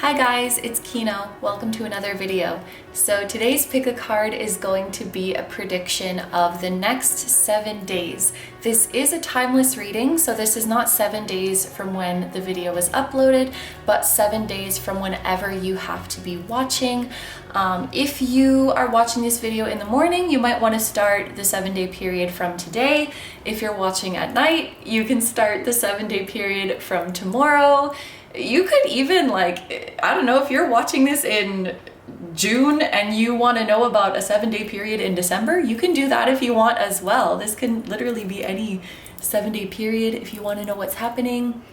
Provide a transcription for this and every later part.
Hi guys, it's Kino. Welcome to another video. So today's pick a card is going to be a prediction of the next 7 days. This is a timeless reading, so this is not 7 days from when the video was uploaded, but 7 days from whenever you have to be watching. If you are watching this video in the morning, you might want to start the 7-day period from today. If you're watching at night, you can start the 7-day period from tomorrow. You could even, I don't know, if you're watching this in June and you want to know about a 7-day period in December, you can do that if you want as well. This can literally be any 7-day period if you want to know what's happening.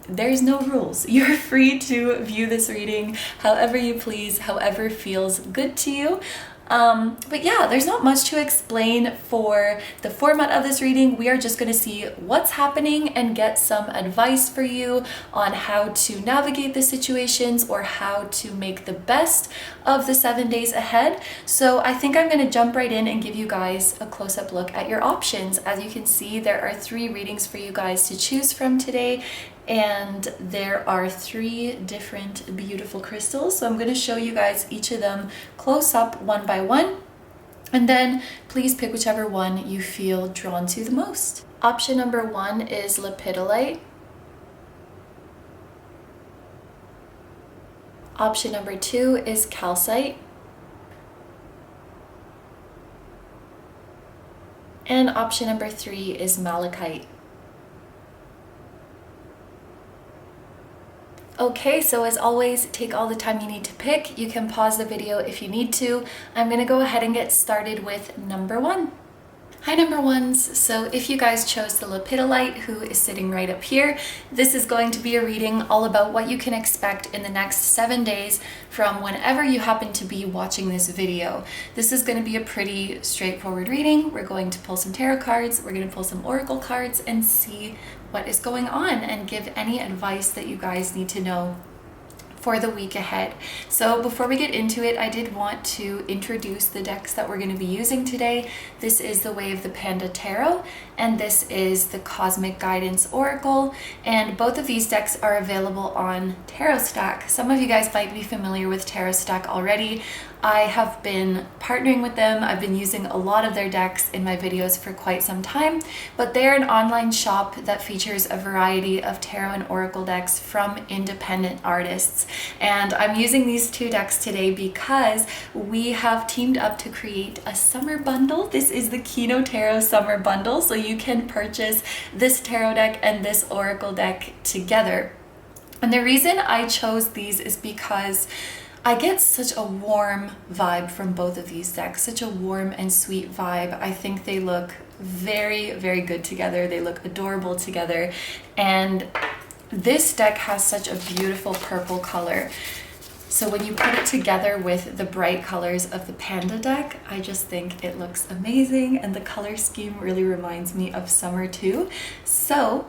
There's no rules. You're free to view this reading however you please, however feels good to you. But yeah, there's not much to explain for the format of this reading. We are just going to see what's happening and get some advice for you on how to navigate the situations or how to make the best of the 7 days ahead. So I think I'm going to jump right in and give you guys a close-up look at your options. As you can see, there are 3 readings for you guys to choose from today. And there are 3 different beautiful crystals. So I'm going to show you guys each of them close up one by one. And then please pick whichever one you feel drawn to the most. Option number 1 is Lepidolite. Option number 2 is Calcite. And option number 3 is Malachite. Okay, so as always, take all the time you need to pick. You can pause the video if you need to. I'm gonna go ahead and get started with number 1. Hi number ones. So if you guys chose the Lepidolite, who is sitting right up here, this is going to be a reading all about what you can expect in the next 7 days from whenever you happen to be watching this video. This is going to be a pretty straightforward reading. We're going to pull some tarot cards, we're going to pull some oracle cards and see what is going on and give any advice that you guys need to know for the week ahead. So before we get into it, I did want to introduce the decks that we're going to be using today. This is the Way of the Panda Tarot, and this is the Cosmic Guidance Oracle, and both of these decks are available on Tarot Stack. Some of you guys might be familiar with Tarot Stack already. I have been partnering with them. I've been using a lot of their decks in my videos for quite some time, but they're an online shop that features a variety of tarot and oracle decks from independent artists. And I'm using these 2 decks today because we have teamed up to create a summer bundle. This is the Kino Tarot Summer Bundle, so you can purchase this tarot deck and this oracle deck together. And the reason I chose these is because I get such a warm vibe from both of these decks, such a warm and sweet vibe. I think they look very, very good together. They look adorable together. And this deck has such a beautiful purple color. So when you put it together with the bright colors of the Panda deck, I just think it looks amazing. And the color scheme really reminds me of summer too. So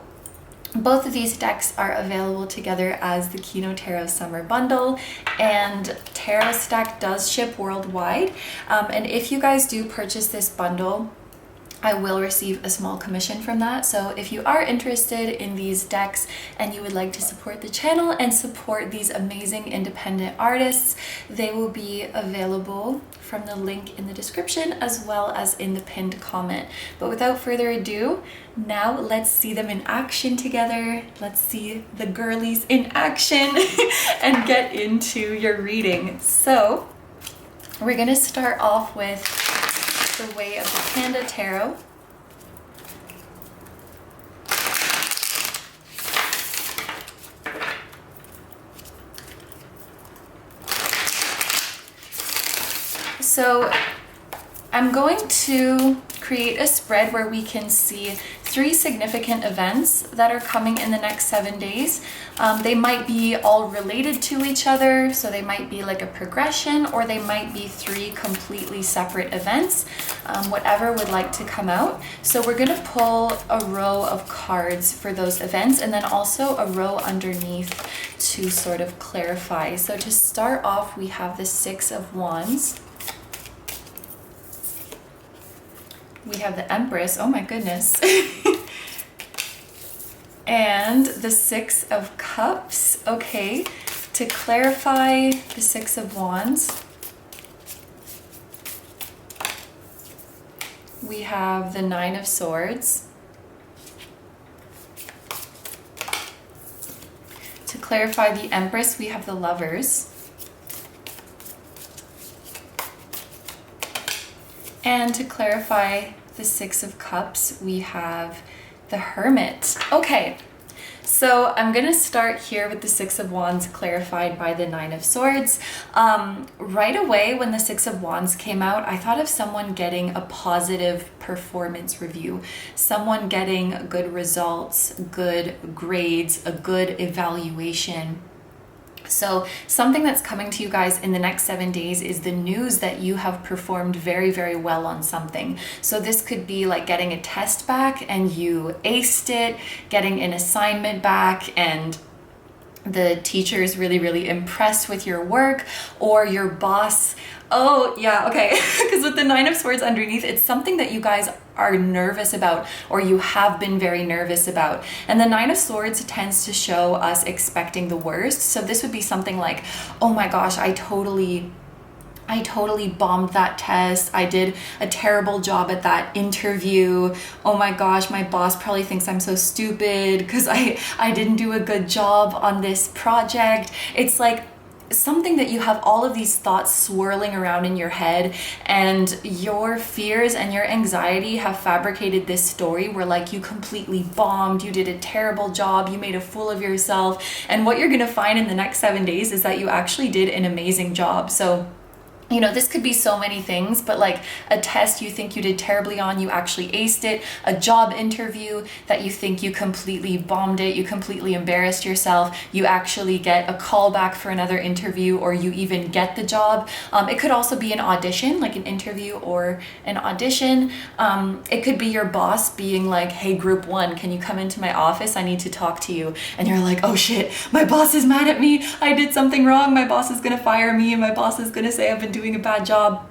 both of these decks are available together as the Kino Tarot Summer Bundle, and Tarot Stack does ship worldwide. And if you guys do purchase this bundle, I will receive a small commission from that. So if you are interested in these decks and you would like to support the channel and support these amazing independent artists, they will be available from the link in the description as well as in the pinned comment. But without further ado, now let's see them in action together. Let's see the girlies in action and get into your reading. So we're gonna start off with the Way of the Panda Tarot. So I'm going to create a spread where we can see 3 significant events that are coming in the next 7 days. They might be all related to each other, so they might be like a progression, or they might be 3 completely separate events, whatever would like to come out. So we're going to pull a row of cards for those events, and then also a row underneath to sort of clarify. So to start off, we have the 6 of Wands. We have the Empress, oh my goodness. And the 6 of Cups, okay. To clarify the Six of Wands, we have the Nine of Swords. To clarify the Empress, we have the Lovers. And to clarify the Six of Cups, we have the Hermit. Okay, so I'm gonna start here with the Six of Wands clarified by the Nine of Swords. Right away when the Six of Wands came out, I thought of someone getting a positive performance review, someone getting good results, good grades, a good evaluation. So something that's coming to you guys in the next 7 days is the news that you have performed very, very well on something. So this could be like getting a test back and you aced it, getting an assignment back and the teacher is really, really impressed with your work, or your boss. Oh yeah, okay. Because with the Nine of Swords underneath, it's something that you guys are nervous about, or you have been very nervous about. And the Nine of Swords tends to show us expecting the worst. So this would be something like, oh my gosh, I totally bombed that test. I did a terrible job at that interview. Oh my gosh, my boss probably thinks I'm so stupid because I didn't do a good job on this project. It's like something that you have all of these thoughts swirling around in your head, and your fears and your anxiety have fabricated this story where like you completely bombed, you did a terrible job, you made a fool of yourself. And what you're gonna find in the next 7 days is that you actually did an amazing job. So you know, this could be so many things, but like a test you think you did terribly on, you actually aced it. A job interview that you think you completely bombed it, you completely embarrassed yourself, you actually get a call back for another interview, or you even get the job. It could also be an audition, like an interview or an audition. It could be your boss being like, hey, group one, can you come into my office? I need to talk to you. And you're like, oh shit, my boss is mad at me. I did something wrong. My boss is gonna fire me and my boss is gonna say I've been doing a bad job.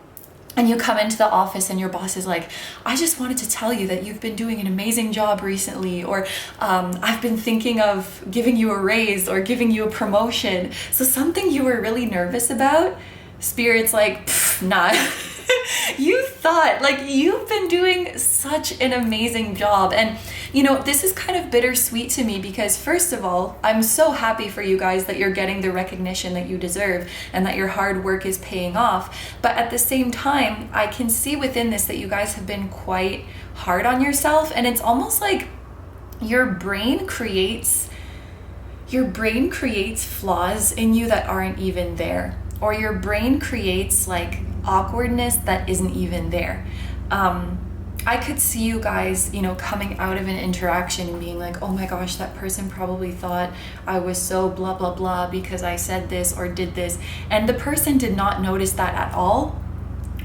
And you come into the office and your boss is like, I just wanted to tell you that you've been doing an amazing job recently, or I've been thinking of giving you a raise or giving you a promotion. So something you were really nervous about, Spirit's like, nah. You thought, like, you've been doing such an amazing job. And you know, this is kind of bittersweet to me because first of all, I'm so happy for you guys that you're getting the recognition that you deserve and that your hard work is paying off. But at the same time, I can see within this that you guys have been quite hard on yourself, and it's almost like your brain creates flaws in you that aren't even there, or your brain creates like awkwardness that isn't even there. I could see you guys, you know, coming out of an interaction and being like, oh my gosh, that person probably thought I was so blah, blah, blah because I said this or did this. And the person did not notice that at all.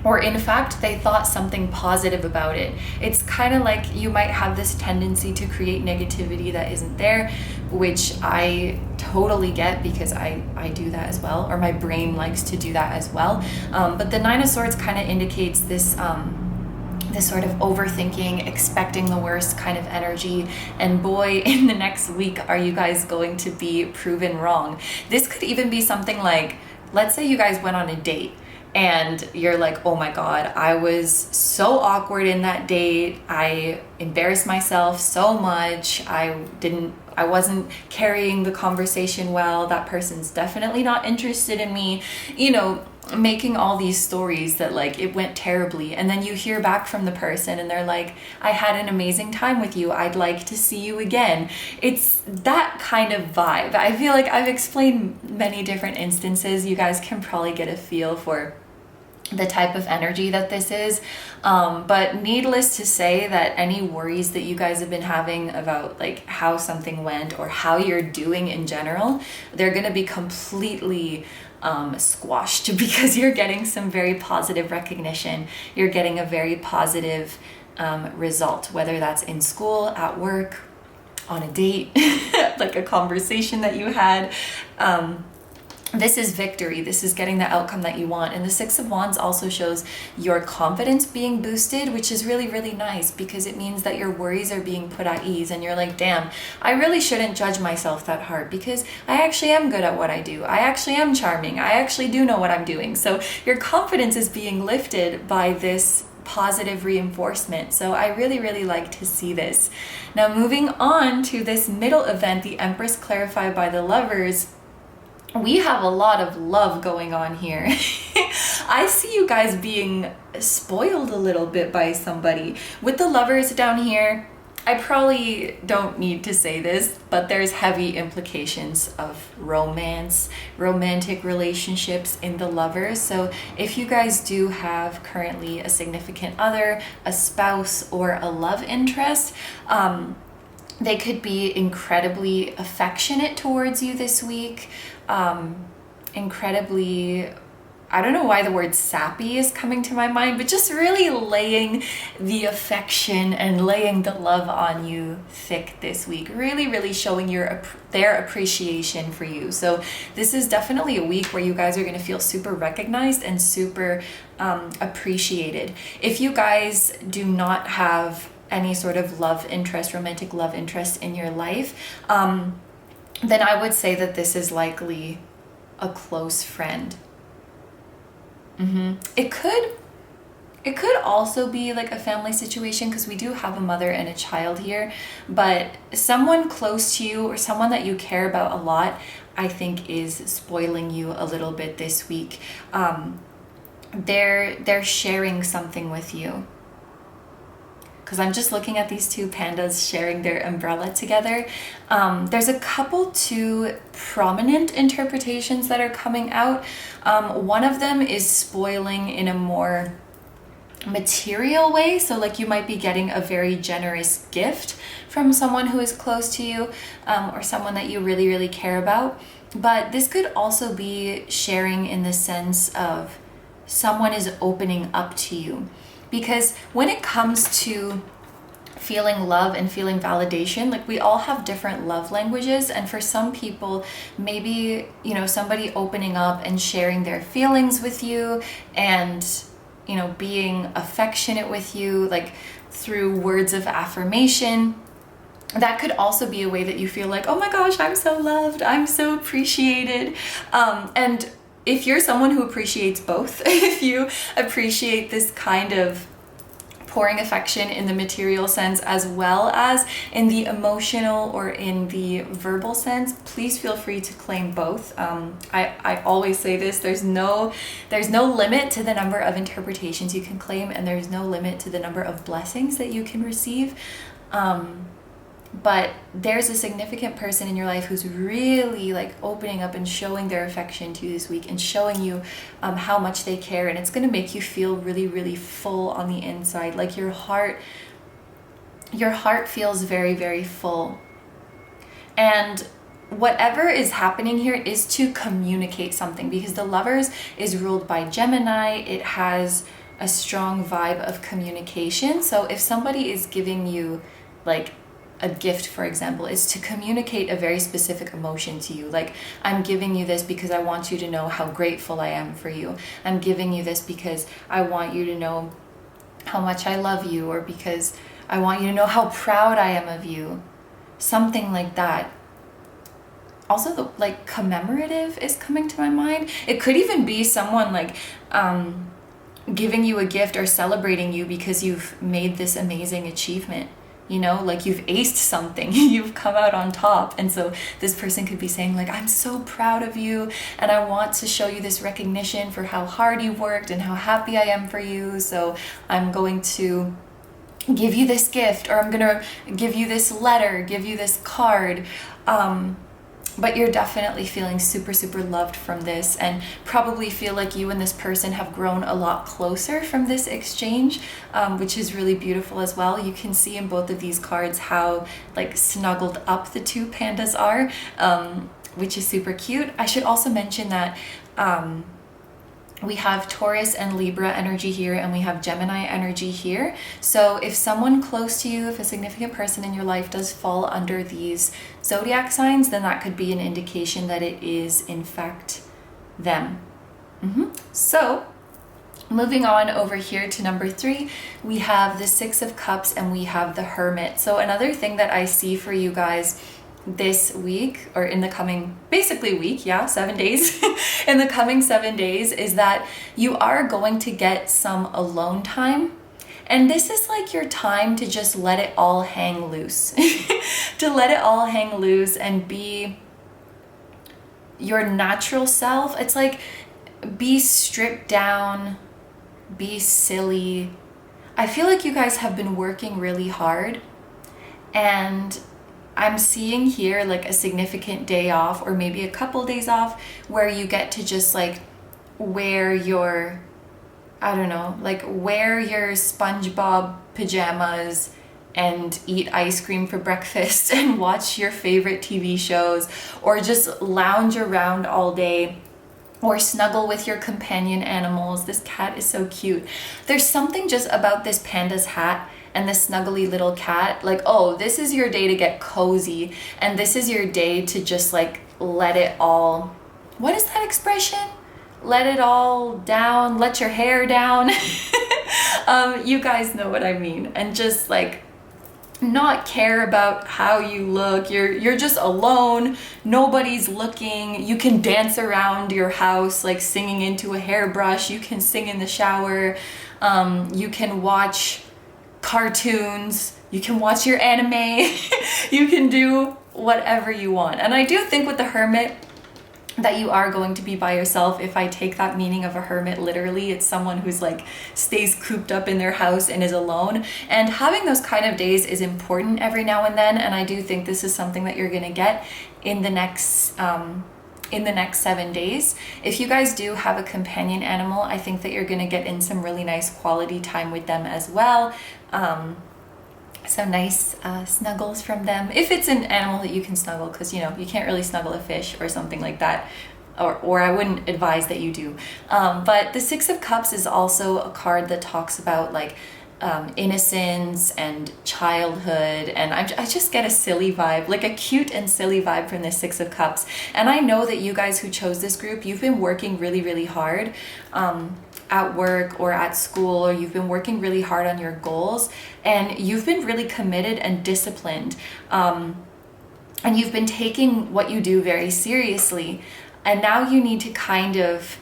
Or in fact, they thought something positive about it. It's kind of like you might have this tendency to create negativity that isn't there, which I totally get because I do that as well, or my brain likes to do that as well. But the Nine of Swords kind of indicates this sort of overthinking, expecting the worst kind of energy. And boy, in the next week, are you guys going to be proven wrong. This could even be something like, let's say you guys went on a date and you're like, oh my God, I was so awkward in that date. I embarrassed myself so much. I wasn't carrying the conversation well. That person's definitely not interested in me. You know, making all these stories that like it went terribly, and then you hear back from the person and they're like, I had an amazing time with you, I'd like to see you again. It's that kind of vibe. I feel like I've explained many different instances. You guys can probably get a feel for the type of energy that this is, but needless to say that any worries that you guys have been having about like how something went or how you're doing in general, they're going to be completely squashed because you're getting some very positive recognition. You're getting a very positive result, whether that's in school, at work, on a date, like a conversation that you had. this is victory. This is getting the outcome that you want. And the Six of Wands also shows your confidence being boosted, which is really, really nice, because it means that your worries are being put at ease and you're like, damn, I really shouldn't judge myself that hard because I actually am good at what I do. I actually am charming. I actually do know what I'm doing. So your confidence is being lifted by this positive reinforcement. So I really, really like to see this. Now, moving on to this middle event, the Empress clarified by the Lovers, we have a lot of love going on here. I see you guys being spoiled a little bit by somebody. With the Lovers down here, I probably don't need to say this, but there's heavy implications of romance, romantic relationships in the Lovers. So if you guys do have currently a significant other, a spouse, or a love interest, they could be incredibly affectionate towards you this week. Incredibly, I don't know why the word sappy is coming to my mind, but just really laying the affection and laying the love on you thick this week. Really, really showing their appreciation for you. So this is definitely a week where you guys are going to feel super recognized and super appreciated. If you guys do not have any sort of love interest, romantic love interest in your life, then I would say that this is likely a close friend. It could also be like a family situation, because we do have a mother and a child here, but someone close to you or someone that you care about a lot, I think is spoiling you a little bit this week. They're sharing something with you. Because I'm just looking at these two pandas sharing their umbrella together. There's a couple two prominent interpretations that are coming out. One of them is spoiling in a more material way. So like you might be getting a very generous gift from someone who is close to you, or someone that you really, really care about. But this could also be sharing in the sense of someone is opening up to you. Because when it comes to feeling love and feeling validation, like we all have different love languages, and for some people, maybe, you know, somebody opening up and sharing their feelings with you and, you know, being affectionate with you, like through words of affirmation, that could also be a way that you feel like, oh my gosh, I'm so loved, I'm so appreciated. And if you're someone who appreciates both, if you appreciate this kind of pouring affection in the material sense as well as in the emotional or in the verbal sense, please feel free to claim both. I always say this, there's no limit to the number of interpretations you can claim, and there's no limit to the number of blessings that you can receive. But there's a significant person in your life who's really like opening up and showing their affection to you this week and showing you how much they care, and it's going to make you feel really, really full on the inside. Like your heart feels very, very full. And whatever is happening here is to communicate something, because the Lovers is ruled by Gemini. It has a strong vibe of communication. So if somebody is giving you like a gift, for example, is to communicate a very specific emotion to you. Like, I'm giving you this because I want you to know how grateful I am for you. I'm giving you this because I want you to know how much I love you, or because I want you to know how proud I am of you. Something like that. Also, the like commemorative is coming to my mind. It could even be someone like giving you a gift or celebrating you because you've made this amazing achievement. You know, like you've aced something, you've come out on top. And so this person could be saying like, I'm so proud of you, and I want to show you this recognition for how hard you worked and how happy I am for you. So I'm going to give you this gift, or I'm going to give you this letter, give you this card. But you're definitely feeling super, super loved from this, and probably feel like you and this person have grown a lot closer from this exchange, which is really beautiful as well. You can see in both of these cards how like snuggled up the two pandas are, which is super cute. I should also mention that we have Taurus and Libra energy here, and we have Gemini energy here. So if someone close to you, if a significant person in your life does fall under these zodiac signs, then that could be an indication that it is in fact them. So moving on over here to number 3, we have the Six of Cups and we have the Hermit. So another thing that I see for you guys this week, or in the coming, basically week, 7 days, in the coming 7 days, is that you are going to get some alone time. And this is like your time to just let it all hang loose. To let it all hang loose and be your natural self. It's like, be stripped down, be silly. I feel like you guys have been working really hard, and I'm seeing here like a significant day off, or maybe a couple days off, where you get to just like wear your, I don't know, like wear your SpongeBob pajamas and eat ice cream for breakfast and watch your favorite TV shows, or just lounge around all day, or snuggle with your companion animals. This cat is so cute. There's something just about this panda's hat and this snuggly little cat, like, oh, this is your day to get cozy, and this is your day to just like let it all, what is that expression? Let it all down, let your hair down. You guys know what I mean. And just like not care about how you look. You're just alone, nobody's looking. You can dance around your house like singing into a hairbrush. You can sing in the shower. You can watch cartoons, you can watch your anime. You can do whatever you want. And I do think with the Hermit that you are going to be by yourself. If I take that meaning of a hermit literally, it's someone who's like stays cooped up in their house and is alone. And having those kind of days is important every now and then. And I do think this is something that you're gonna get in the next 7 days. If you guys do have a companion animal, I think that you're gonna get in some really nice quality time with them as well. So nice snuggles from them. If it's an animal that you can snuggle, because you know, you can't really snuggle a fish or something like that, or I wouldn't advise that you do. But the Six of Cups is also a card that talks about like innocence and childhood, and I just get a silly vibe, like a cute and silly vibe from the Six of Cups. And I know that you guys who chose this group, you've been working really, really hard at work or at school, or you've been working really hard on your goals, and you've been really committed and disciplined, and you've been taking what you do very seriously, and now you need to kind of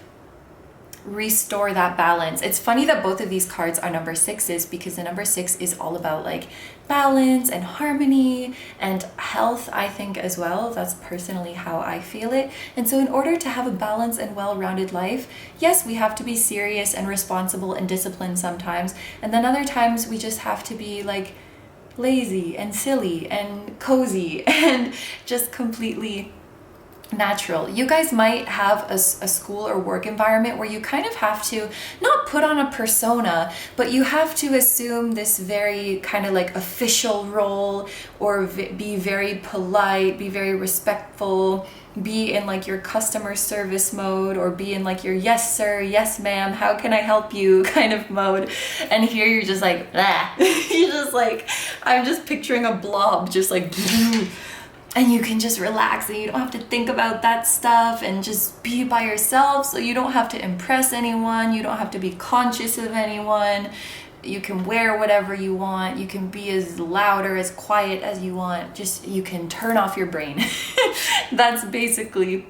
restore that balance. It's funny that both of these cards are number 6s, because the number 6 is all about like balance and harmony and health, I think, as well. That's personally how I feel it. And so in order to have a balanced and well-rounded life, yes, we have to be serious and responsible and disciplined sometimes, and then other times we just have to be like lazy and silly and cozy and just completely natural. You guys might have a school or work environment where you kind of have to not put on a persona, but you have to assume this very kind of like official role, or be very polite, be very respectful, be in like your customer service mode, or be in like your yes sir, yes ma'am, how can I help you kind of mode. And here you're just like, you're just like, I'm just picturing a blob just like and you can just relax, and you don't have to think about that stuff, and just be by yourself, so you don't have to impress anyone, you don't have to be conscious of anyone. You can wear whatever you want, you can be as loud or as quiet as you want, just you can turn off your brain. That's basically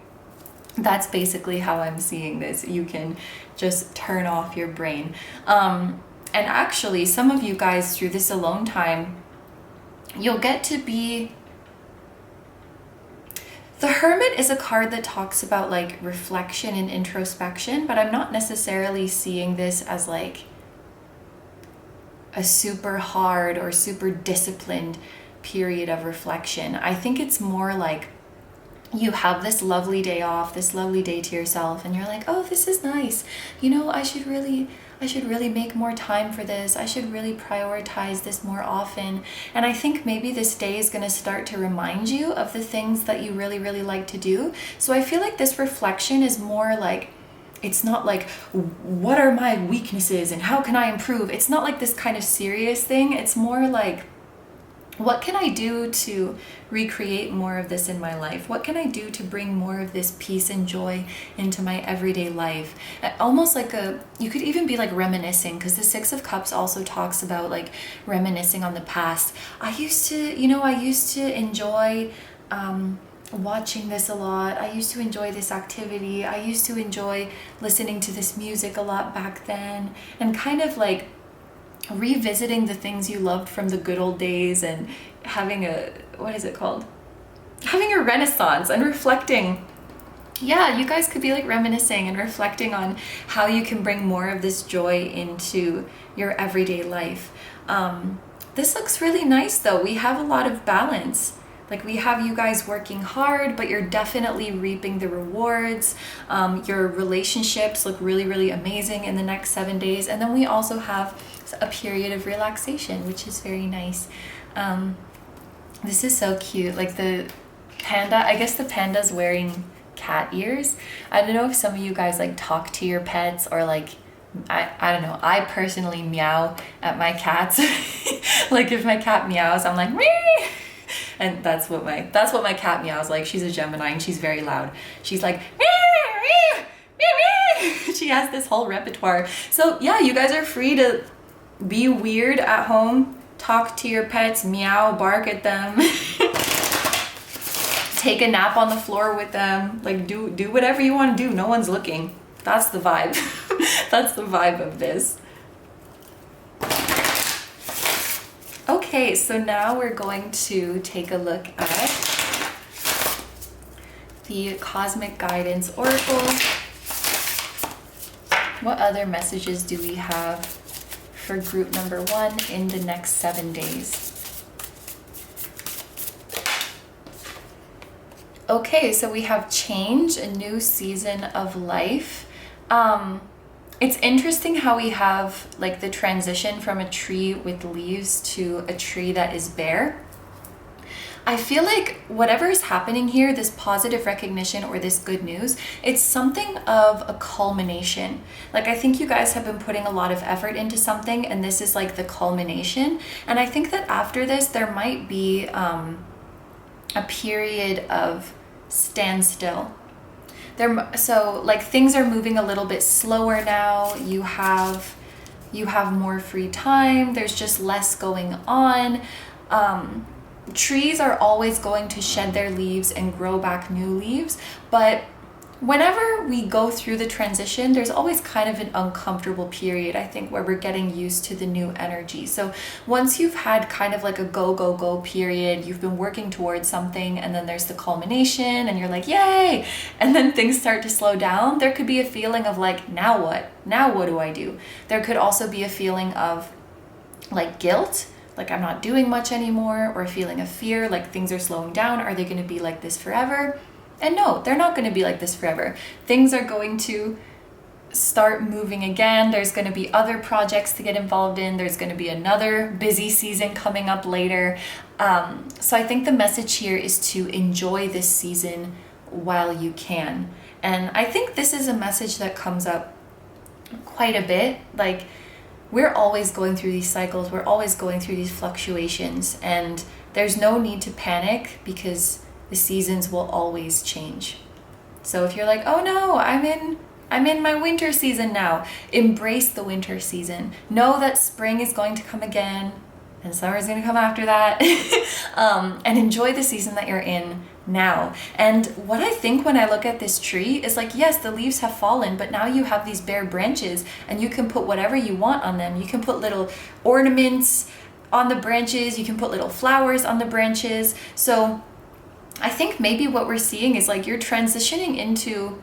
how I'm seeing this. You can just turn off your brain. And actually, some of you guys through this alone time, you'll get to be... The Hermit is a card that talks about like reflection and introspection, but I'm not necessarily seeing this as like a super hard or super disciplined period of reflection. I think it's more like you have this lovely day off, this lovely day to yourself, and you're like, oh, this is nice. You know, I should really make more time for this. I should really prioritize this more often. And I think maybe this day is going to start to remind you of the things that you really, really like to do. So I feel like this reflection is more like, it's not like, what are my weaknesses and how can I improve? It's not like this kind of serious thing. It's more like, what can I do to recreate more of this in my life? What can I do to bring more of this peace and joy into my everyday life? Almost like you could even be like reminiscing, because the Six of Cups also talks about like reminiscing on the past. I used to enjoy watching this a lot. I used to enjoy this activity. I used to enjoy listening to this music a lot back then, and kind of like revisiting the things you loved from the good old days and having a, what is it called? Having a renaissance and reflecting. Yeah, you guys could be like reminiscing and reflecting on how you can bring more of this joy into your everyday life. This looks really nice though. We have a lot of balance. Like we have you guys working hard, but you're definitely reaping the rewards. Your relationships look really, really amazing in the next 7 days. And then we also have a period of relaxation, which is very nice. This is so cute. Like the panda, I guess the panda's wearing cat ears. I don't know if some of you guys like talk to your pets, or like, I don't know. I personally meow at my cats. Like if my cat meows, I'm like, meow. And that's what my cat meows like. She's a Gemini and she's very loud. She's like, meow, meow, meow, meow. She has this whole repertoire. So yeah, you guys are free to be weird at home, talk to your pets, meow, bark at them, take a nap on the floor with them, like do whatever you want to do. No one's looking. That's the vibe. That's the vibe of this. Okay, so now we're going to take a look at the Cosmic Guidance Oracle. What other messages do we have for group number 1 in the next 7 days? Okay, so we have change, a new season of life. It's interesting how we have like the transition from a tree with leaves to a tree that is bare. I feel like whatever is happening here, this positive recognition or this good news, it's something of a culmination. Like I think you guys have been putting a lot of effort into something, and this is like the culmination. And I think that after this, there might be a period of standstill. So like things are moving a little bit slower now. You have more free time. There's just less going on. Trees are always going to shed their leaves and grow back new leaves, but whenever we go through the transition, there's always kind of an uncomfortable period, I think, where we're getting used to the new energy. So once you've had kind of like a go period, you've been working towards something, and then there's the culmination and you're like, yay! And then things start to slow down. There could be a feeling of like, now what? Now what do I do? There could also be a feeling of like guilt, like I'm not doing much anymore, or a feeling of fear, like things are slowing down. Are they going to be like this forever? And no, they're not going to be like this forever. Things are going to start moving again. There's going to be other projects to get involved in. There's going to be another busy season coming up later. So I think the message here is to enjoy this season while you can. And I think this is a message that comes up quite a bit. Like, we're always going through these cycles. We're always going through these fluctuations. And there's no need to panic, because the seasons will always change. So if you're like, oh no, I'm in my winter season now, embrace the winter season. Know that spring is going to come again, and summer is going to come after that. And enjoy the season that you're in now. And what I think when I look at this tree is like, yes, the leaves have fallen, but now you have these bare branches, and you can put whatever you want on them. You can put little ornaments on the branches. You can put little flowers on the branches. So I think maybe what we're seeing is like you're transitioning into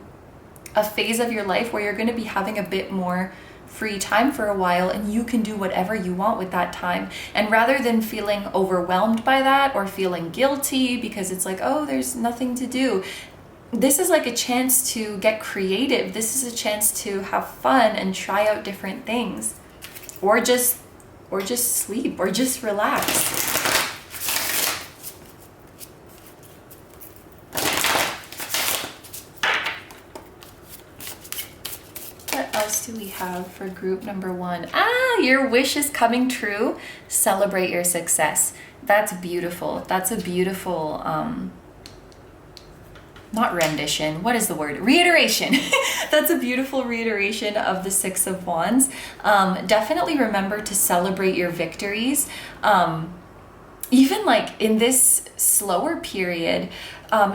a phase of your life where you're going to be having a bit more free time for a while, and you can do whatever you want with that time. And rather than feeling overwhelmed by that or feeling guilty because it's like, oh, there's nothing to do, this is like a chance to get creative. This is a chance to have fun and try out different things, or just sleep, or just relax. Do we have for group number 1? Your wish is coming true. Celebrate your success. That's beautiful. That's a beautiful, not rendition, what is the word? Reiteration. That's a beautiful reiteration of the Six of Wands. Definitely remember to celebrate your victories. Even like in this slower period,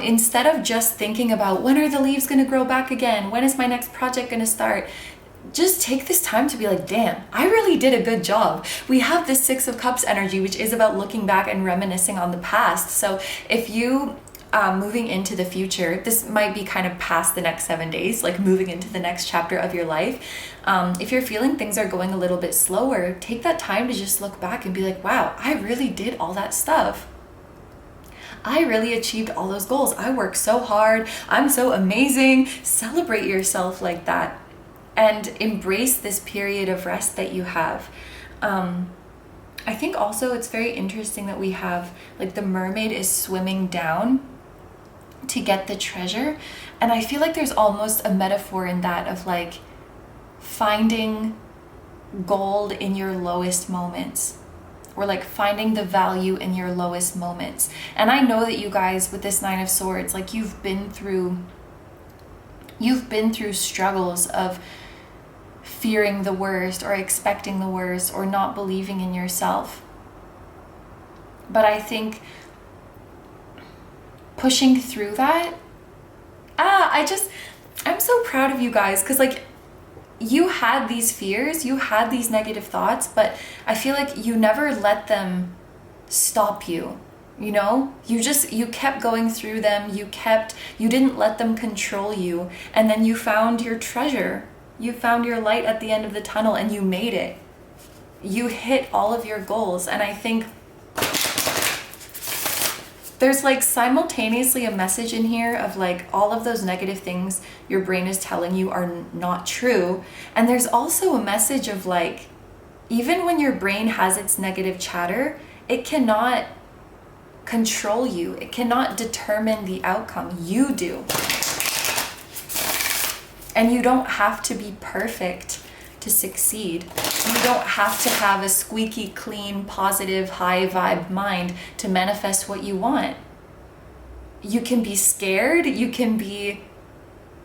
instead of just thinking about when are the leaves going to grow back again? When is my next project going to start? Just take this time to be like, damn, I really did a good job. We have this Six of Cups energy, which is about looking back and reminiscing on the past. So if you moving into the future, this might be kind of past the next 7 days, like moving into the next chapter of your life. If you're feeling things are going a little bit slower, take that time to just look back and be like, wow, I really did all that stuff. I really achieved all those goals. I worked so hard. I'm so amazing. Celebrate yourself like that and embrace this period of rest that you have. I think also it's very interesting that we have like the mermaid is swimming down to get the treasure. And I feel like there's almost a metaphor in that of like finding gold in your lowest moments, or like finding the value in your lowest moments. And I know that you guys with this Nine of Swords, like you've been through struggles of fearing the worst or expecting the worst or not believing in yourself. But I think pushing through that, I'm so proud of you guys, because like you had these fears, you had these negative thoughts, but I feel like you never let them stop you. You know, you kept going through them, you didn't let them control you, and then you found your treasure. You found your light at the end of the tunnel and you made it. You hit all of your goals. And I think there's like simultaneously a message in here of like all of those negative things your brain is telling you are not true. And there's also a message of like, even when your brain has its negative chatter, it cannot control you. It cannot determine the outcome. You do. And you don't have to be perfect to succeed. You don't have to have a squeaky clean, positive, high vibe mind to manifest what you want. You can be scared, you can be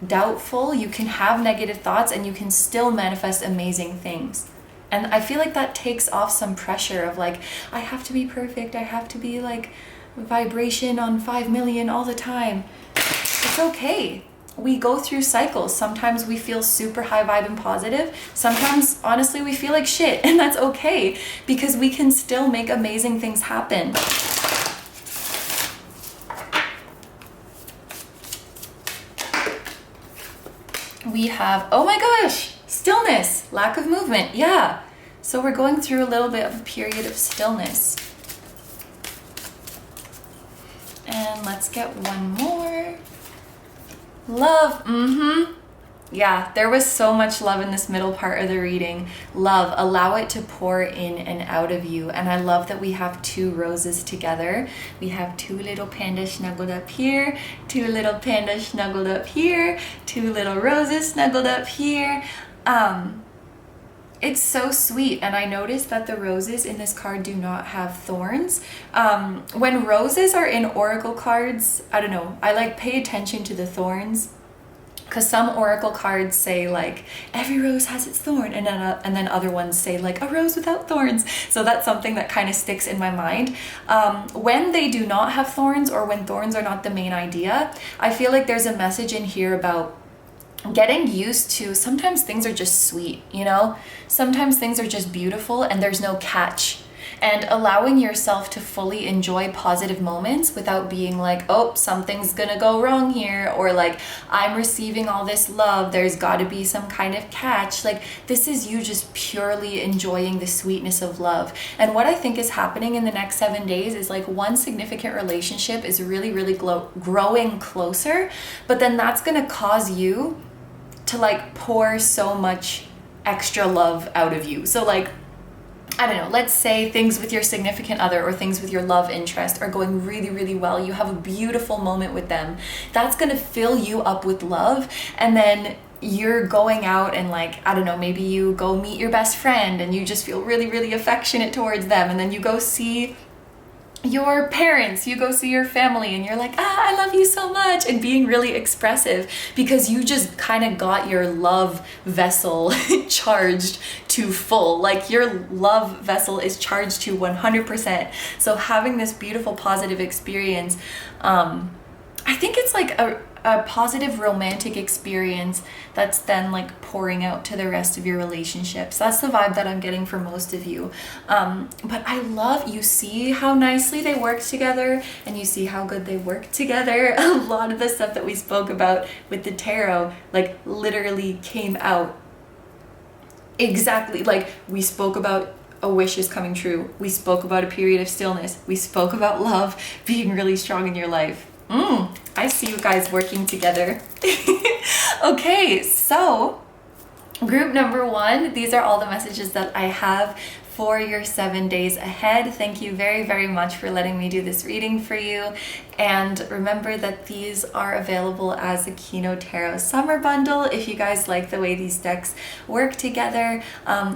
doubtful, you can have negative thoughts, and you can still manifest amazing things. And I feel like that takes off some pressure of like, I have to be perfect, I have to be like vibration on 5 million all the time. It's okay. We go through cycles. Sometimes we feel super high vibe and positive. Sometimes, honestly, we feel like shit, and that's okay, because we can still make amazing things happen. We have, oh my gosh, stillness, lack of movement. Yeah. So we're going through a little bit of a period of stillness. And let's get one more. Love. Yeah, there was so much love in this middle part of the reading. Love, allow it to pour in and out of you. And I love that we have two roses together. We have two little pandas snuggled up here, two little pandas snuggled up here, two little roses snuggled up here. It's so sweet. And I noticed that the roses in this card do not have thorns. When roses are in oracle cards, I don't know, I like pay attention to the thorns, because some oracle cards say like every rose has its thorn, and then other ones say like a rose without thorns. So that's something that kind of sticks in my mind. When they do not have thorns, or when thorns are not the main idea, I feel like there's a message in here about getting used to, sometimes things are just sweet, you know? Sometimes things are just beautiful and there's no catch. And allowing yourself to fully enjoy positive moments without being like, oh, something's gonna go wrong here, or like, I'm receiving all this love, there's gotta be some kind of catch. Like, this is you just purely enjoying the sweetness of love. And what I think is happening in the next 7 days is like one significant relationship is really, really growing closer, but then that's gonna cause you to like pour so much extra love out of you. So like, I don't know, let's say things with your significant other or things with your love interest are going really, really well. You have a beautiful moment with them. That's going to fill you up with love. And then you're going out and like, I don't know, maybe you go meet your best friend and you just feel really, really affectionate towards them. And then you go see your parents, you go see your family and you're like, I love you so much, and being really expressive because you just kind of got your love vessel charged to full. Like your love vessel is charged to 100%. So having this beautiful positive experience, I think it's like a positive romantic experience that's then like pouring out to the rest of your relationships. That's the vibe that I'm getting from most of you. But I love, you see how nicely they work together and you see how good they work together. A lot of the stuff that we spoke about with the tarot like literally came out exactly. Like we spoke about a wish is coming true. We spoke about a period of stillness. We spoke about love being really strong in your life. I see you guys working together. Okay, so group number 1, these are all the messages that I have for your 7 days ahead. Thank you very, very much for letting me do this reading for you. And remember that these are available as a Kino Tarot Summer Bundle. If you guys like the way these decks work together,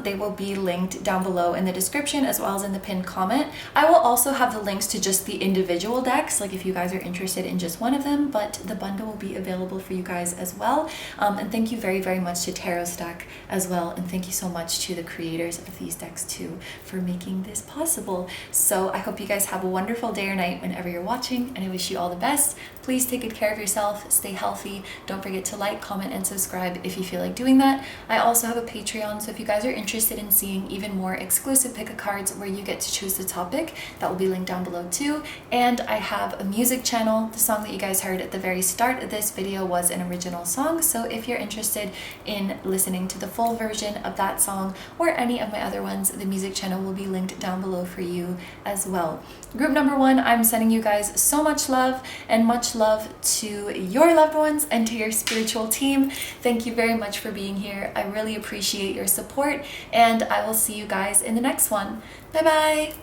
they will be linked down below in the description as well as in the pinned comment. I will also have the links to just the individual decks, like if you guys are interested in just one of them, but the bundle will be available for you guys as well. And thank you very, very much to Tarot Stack as well. And thank you so much to the creators of these decks too for making this possible. So I hope you guys have a wonderful day or night whenever you're watching, and I wish you all the best. Please take good care of yourself, stay healthy. Don't forget to like, comment, and subscribe if you feel like doing that. I also have a Patreon, so if you guys are interested in seeing even more exclusive pick-a-cards where you get to choose the topic, that will be linked down below too. And I have a music channel. The song that you guys heard at the very start of this video was an original song, so if you're interested in listening to the full version of that song or any of my other ones, the music channel will be linked down below for you as well. Group number 1, I'm sending you guys so much love, and much love to your loved ones and to your spiritual team. Thank you very much for being here. I really appreciate your support, and I will see you guys in the next one. Bye bye.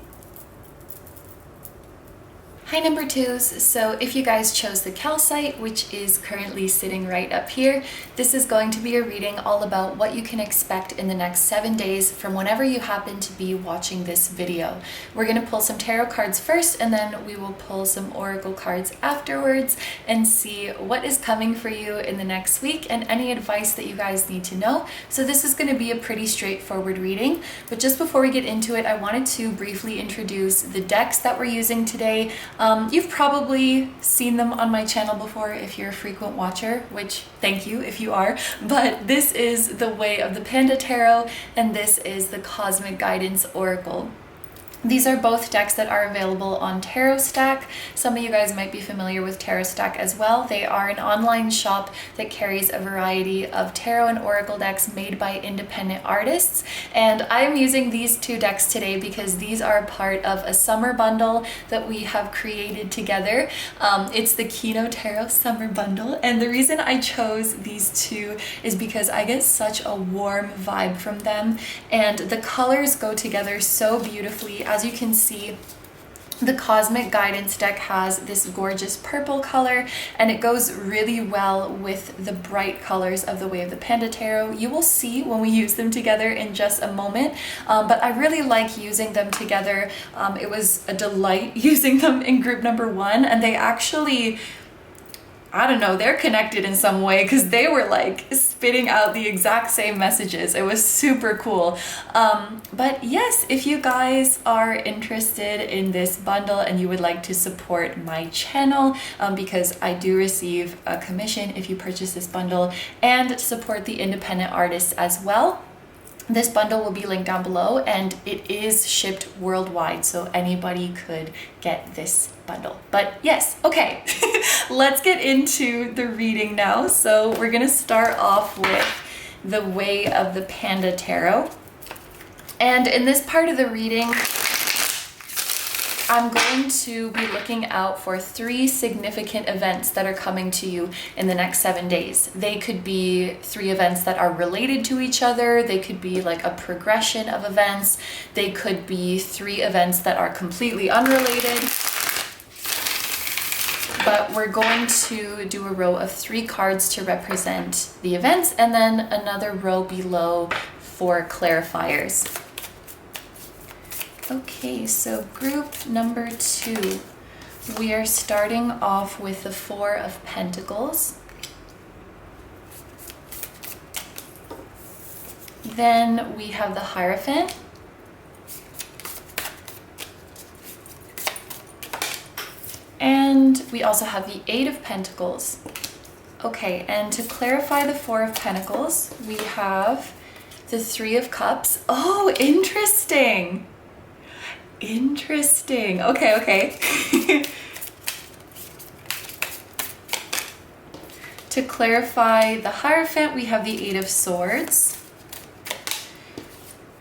Hi number 2s, so if you guys chose the Calcite, which is currently sitting right up here, this is going to be a reading all about what you can expect in the next 7 days from whenever you happen to be watching this video. We're going to pull some tarot cards first, and then we will pull some oracle cards afterwards and see what is coming for you in the next week and any advice that you guys need to know. So this is going to be a pretty straightforward reading, but just before we get into it, I wanted to briefly introduce the decks that we're using today. You've probably seen them on my channel before if you're a frequent watcher, which thank you if you are, but this is the Way of the Panda Tarot and this is the Cosmic Guidance Oracle. These are both decks that are available on Tarot Stack. Some of you guys might be familiar with Tarot Stack as well. They are an online shop that carries a variety of tarot and oracle decks made by independent artists. And I'm using these 2 decks today because these are part of a summer bundle that we have created together. It's the Kino Tarot Summer Bundle. And the reason I chose these 2 is because I get such a warm vibe from them. And the colors go together so beautifully. As you can see, the Cosmic Guidance deck has this gorgeous purple color, and it goes really well with the bright colors of the Way of the Panda Tarot. You will see when we use them together in just a moment, but I really like using them together. It was a delight using them in group number 1, and they actually, I don't know, they're connected in some way because they were like spitting out the exact same messages. It was super cool. But yes, if you guys are interested in this bundle and you would like to support my channel, because I do receive a commission if you purchase this bundle, and support the independent artists as well, this bundle will be linked down below, and it is shipped worldwide, so anybody could get this bundle. But yes, okay, let's get into the reading now. So we're gonna start off with the Way of the Panda Tarot. And in this part of the reading, I'm going to be looking out for 3 significant events that are coming to you in the next 7 days. They could be 3 events that are related to each other. They could be like a progression of events. They could be 3 events that are completely unrelated. But we're going to do a row of 3 cards to represent the events, and then another row below for clarifiers. Okay, so group number 2. We are starting off with the 4 of Pentacles. Then we have the Hierophant. And we also have the 8 of Pentacles. Okay, and to clarify the 4 of Pentacles, we have the 3 of Cups. Oh, interesting. Interesting. Okay. To clarify the Hierophant, we have the 8 of Swords.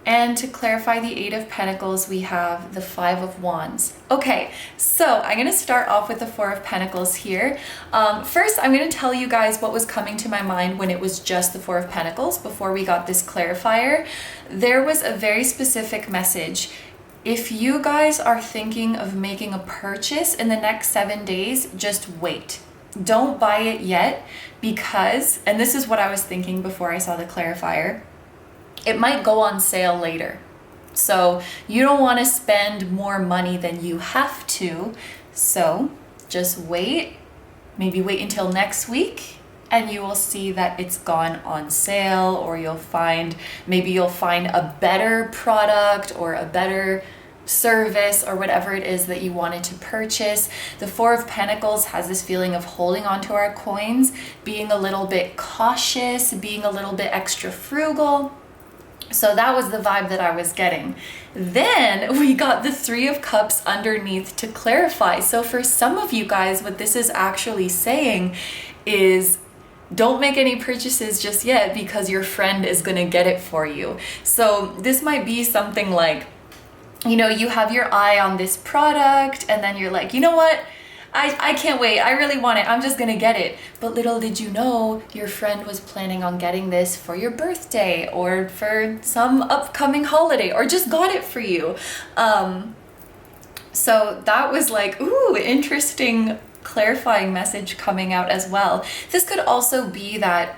And to clarify the 8 of Pentacles, we have the 5 of Wands. Okay, so I'm going to start off with the 4 of Pentacles here. First, I'm going to tell you guys what was coming to my mind when it was just the 4 of Pentacles before we got this clarifier. There was a very specific message. If you guys are thinking of making a purchase in the next 7 days, just wait. Don't buy it yet because, and this is what I was thinking before I saw the clarifier, it might go on sale later. So you don't want to spend more money than you have to. So just wait, maybe wait until next week and you will see that it's gone on sale, or maybe you'll find a better product or a better service or whatever it is that you wanted to purchase. The 4 of Pentacles has this feeling of holding on to our coins, being a little bit cautious, being a little bit extra frugal. So that was the vibe that I was getting. Then we got the 3 of Cups underneath to clarify. So for some of you guys, what this is actually saying is don't make any purchases just yet because your friend is going to get it for you. So this might be something like, you know, you have your eye on this product and then you're like, you know what? I can't wait. I really want it. I'm just going to get it. But little did you know, your friend was planning on getting this for your birthday or for some upcoming holiday or just got it for you. So that was like, ooh, interesting clarifying message coming out as well. This could also be that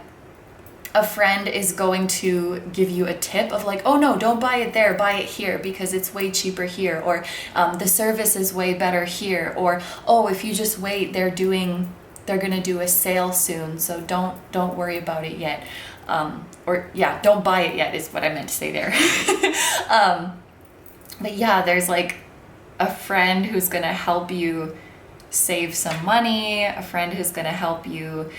a friend is going to give you a tip of like, oh no, don't buy it there, buy it here because it's way cheaper here, or the service is way better here, or oh, if you just wait, they're gonna do a sale soon, so don't worry about it yet, or yeah, don't buy it yet is what I meant to say there. But yeah, there's like a friend who's gonna help you save some money, a friend who's gonna help you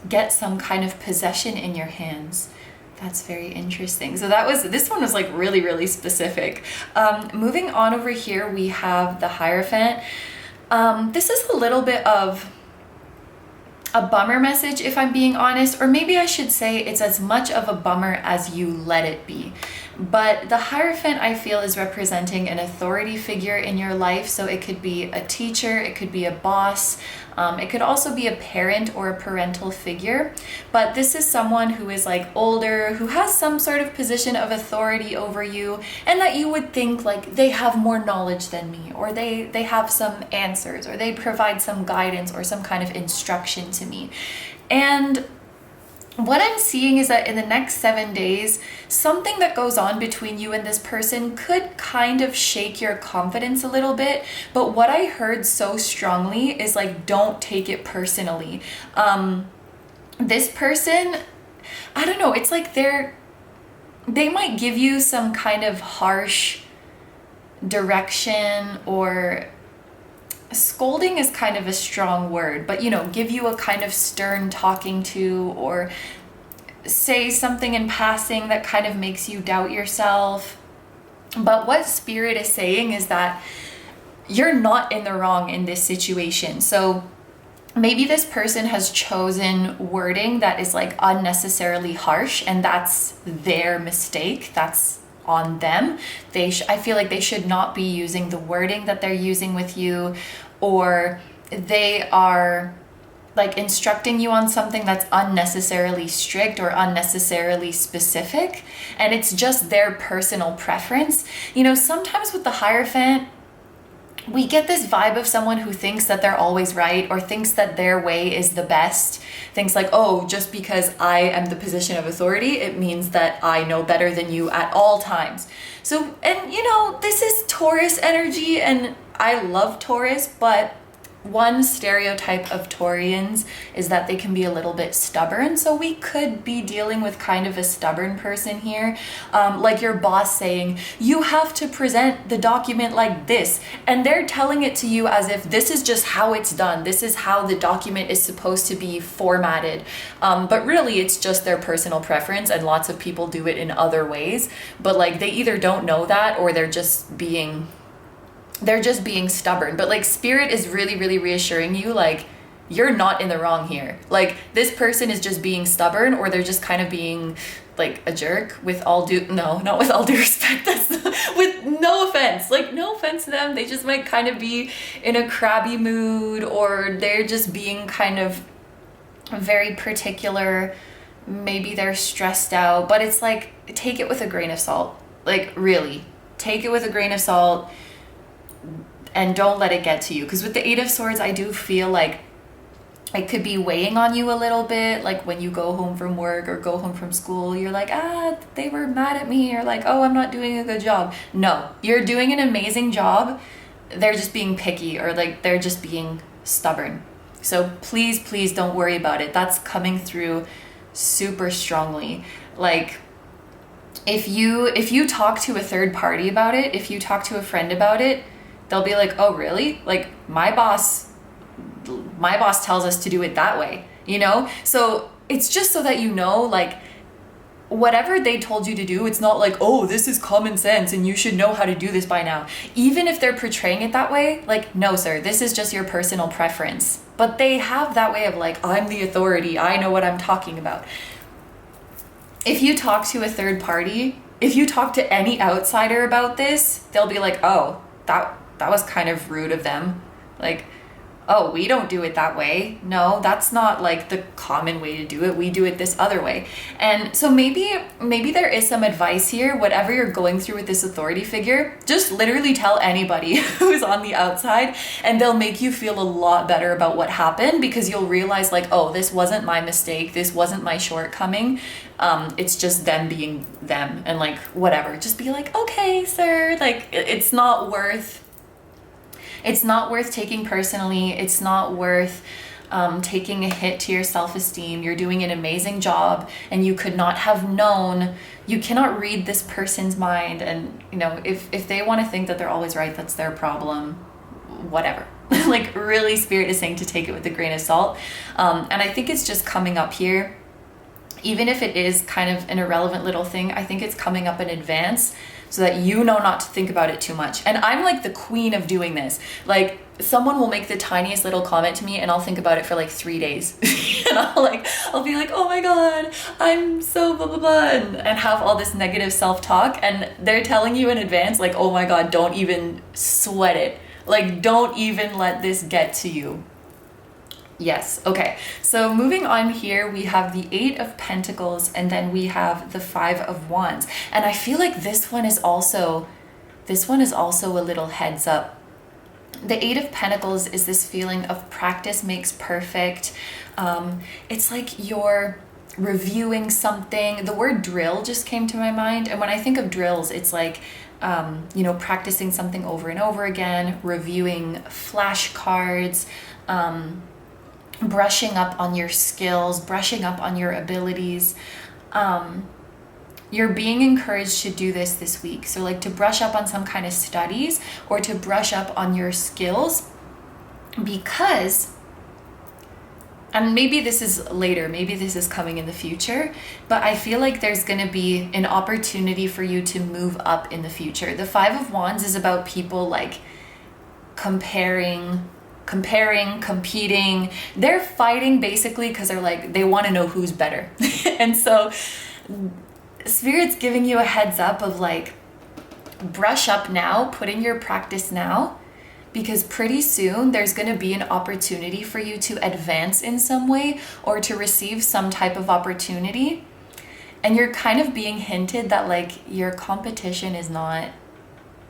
get some kind of possession in your hands. That's very interesting. So this one was like really, really specific. Moving on over here, we have the Hierophant. This is a little bit of a bummer message, if I'm being honest, or maybe I should say it's as much of a bummer as you let it be. But the Hierophant, I feel, is representing an authority figure in your life. So it could be a teacher, it could be a boss, it could also be a parent or a parental figure. But this is someone who is like older, who has some sort of position of authority over you, and that you would think like they have more knowledge than me, or they have some answers, or they provide some guidance or some kind of instruction to me. And what I'm seeing is that in the next 7 days, something that goes on between you and this person could kind of shake your confidence a little bit. But what I heard so strongly is like, don't take it personally. This person, I don't know, it's like they might give you some kind of harsh direction, or scolding is kind of a strong word, but you know, give you a kind of stern talking to, or say something in passing that kind of makes you doubt yourself. But what Spirit is saying is that you're not in the wrong in this situation. So maybe this person has chosen wording that is like unnecessarily harsh, and that's their mistake. That's on them. I feel like they should not be using the wording that they're using with you, or they are like instructing you on something that's unnecessarily strict or unnecessarily specific, and it's just their personal preference. You know, sometimes with the Hierophant, we get this vibe of someone who thinks that they're always right or thinks that their way is the best. Thinks like, oh, just because I am the position of authority, it means that I know better than you at all times. So, and you know, this is Taurus energy, and I love Taurus, but one stereotype of Taurians is that they can be a little bit stubborn. So we could be dealing with kind of a stubborn person here. Like your boss saying, you have to present the document like this. And they're telling it to you as if this is just how it's done. This is how the document is supposed to be formatted. But really it's just their personal preference, and lots of people do it in other ways. But like they either don't know that, or they're just being stubborn. But like spirit is really, really reassuring you, like you're not in the wrong here. Like this person is just being stubborn, or they're just kind of being like a jerk, with all due, no, not with all due respect, that's with no offense, like no offense to them. They just might kind of be in a crabby mood, or they're just being kind of very particular. Maybe they're stressed out, but it's like, take it with a grain of salt. Like really, take it with a grain of salt. And don't let it get to you. Because with the 8 of Swords, I do feel like it could be weighing on you a little bit. Like when you go home from work or go home from school, you're like, they were mad at me. Or like, oh, I'm not doing a good job. No, you're doing an amazing job. They're just being picky, or like they're just being stubborn. So please, please don't worry about it. That's coming through super strongly. Like if you talk to a third party about it, if you talk to a friend about it, they'll be like, oh, really? Like my boss tells us to do it that way, you know? So it's just so that you know, like whatever they told you to do, it's not like, oh, this is common sense and you should know how to do this by now. Even if they're portraying it that way, like, no, sir, this is just your personal preference. But they have that way of like, I'm the authority, I know what I'm talking about. If you talk to a third party, if you talk to any outsider about this, they'll be like, oh, that was kind of rude of them. Like, oh, we don't do it that way. No, that's not like the common way to do it. We do it this other way. And so maybe there is some advice here. Whatever you're going through with this authority figure, just literally tell anybody who's on the outside, and they'll make you feel a lot better about what happened, because you'll realize like, oh, this wasn't my mistake. This wasn't my shortcoming. It's just them being them, and like, whatever. Just be like, okay, sir, like it's not worth taking personally. It's not worth taking a hit to your self-esteem. You're doing an amazing job, and you could not have known. You cannot read this person's mind, and you know, if they want to think that they're always right, that's their problem. Whatever. Like really, spirit is saying to take it with a grain of salt. And I think it's just coming up here. Even if it is kind of an irrelevant little thing, I think it's coming up in advance, so that you know not to think about it too much. And I'm like the queen of doing this. Like someone will make the tiniest little comment to me, and I'll think about it for like 3 days. And I'll be like, oh my God, I'm so blah, blah, blah, and have all this negative self-talk. And they're telling you in advance, like, oh my God, don't even sweat it. Like, don't even let this get to you. Yes. Okay. So moving on here, we have the 8 of Pentacles, and then we have the 5 of Wands. And I feel like this one is also a little heads up. The 8 of Pentacles is this feeling of practice makes perfect. It's like you're reviewing something. The word drill just came to my mind. And when I think of drills, it's like, practicing something over and over again, reviewing flashcards, brushing up on your skills, brushing up on your abilities. You're being encouraged to do this week. So like to brush up on some kind of studies, or to brush up on your skills, because, and maybe this is later, maybe this is coming in the future, but I feel like there's going to be an opportunity for you to move up in the future. The 5 of Wands is about people like comparing, competing. They're fighting basically because they're like, they want to know who's better. And so Spirit's giving you a heads up of like, brush up now, put in your practice now, because pretty soon there's going to be an opportunity for you to advance in some way, or to receive some type of opportunity. And you're kind of being hinted that like your competition is not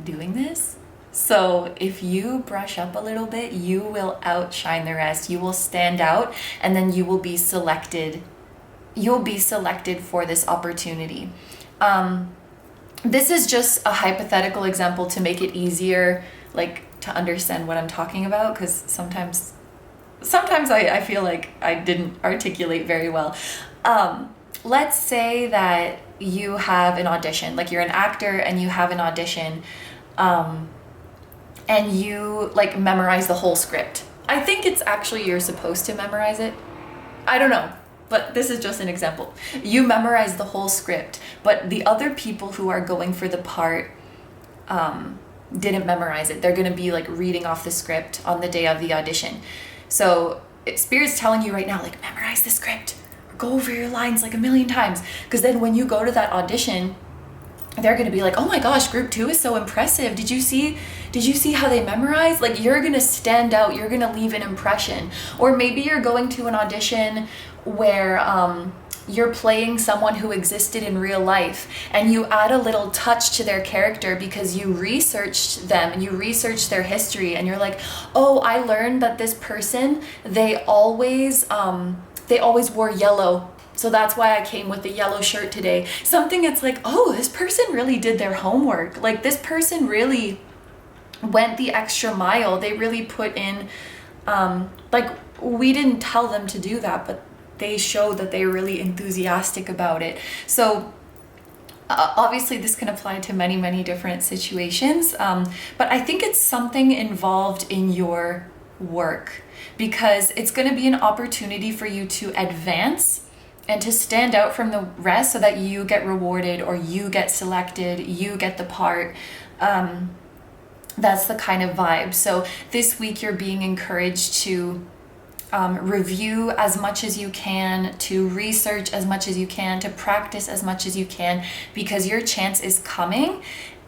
doing this. So if you brush up a little bit, you will outshine the rest. You will stand out, and then you will be selected. You'll be selected for this opportunity. This is just a hypothetical example to make it easier, like, to understand what I'm talking about, because sometimes I feel like I didn't articulate very well. Let's say that you have an audition, like you're an actor and you have an audition, and you like memorize the whole script. I think it's actually you're supposed to memorize it. I don't know, but this is just an example. You memorize the whole script, but the other people who are going for the part didn't memorize it. They're going to be like reading off the script on the day of the audition. So Spirit's telling you right now, like, memorize the script or go over your lines like a million times, because then when you go to that audition, they're going to be like, oh my gosh, group 2 is so impressive. Did you see how they memorized? Like, you're going to stand out. You're going to leave an impression. Or maybe you're going to an audition where you're playing someone who existed in real life, and you add a little touch to their character because you researched them and you researched their history, and you're like, oh, I learned that this person, they always wore yellow. So that's why I came with the yellow shirt today. Something it's like, oh, this person really did their homework. Like, this person really went the extra mile. They really put in, like, we didn't tell them to do that, but they showed that they're really enthusiastic about it. So obviously this can apply to many, many different situations. But I think it's something involved in your work, because it's going to be an opportunity for you to advance and to stand out from the rest so that you get rewarded or you get selected, you get the part. That's the kind of vibe. So this week you're being encouraged to review as much as you can, to research as much as you can, to practice as much as you can, because your chance is coming.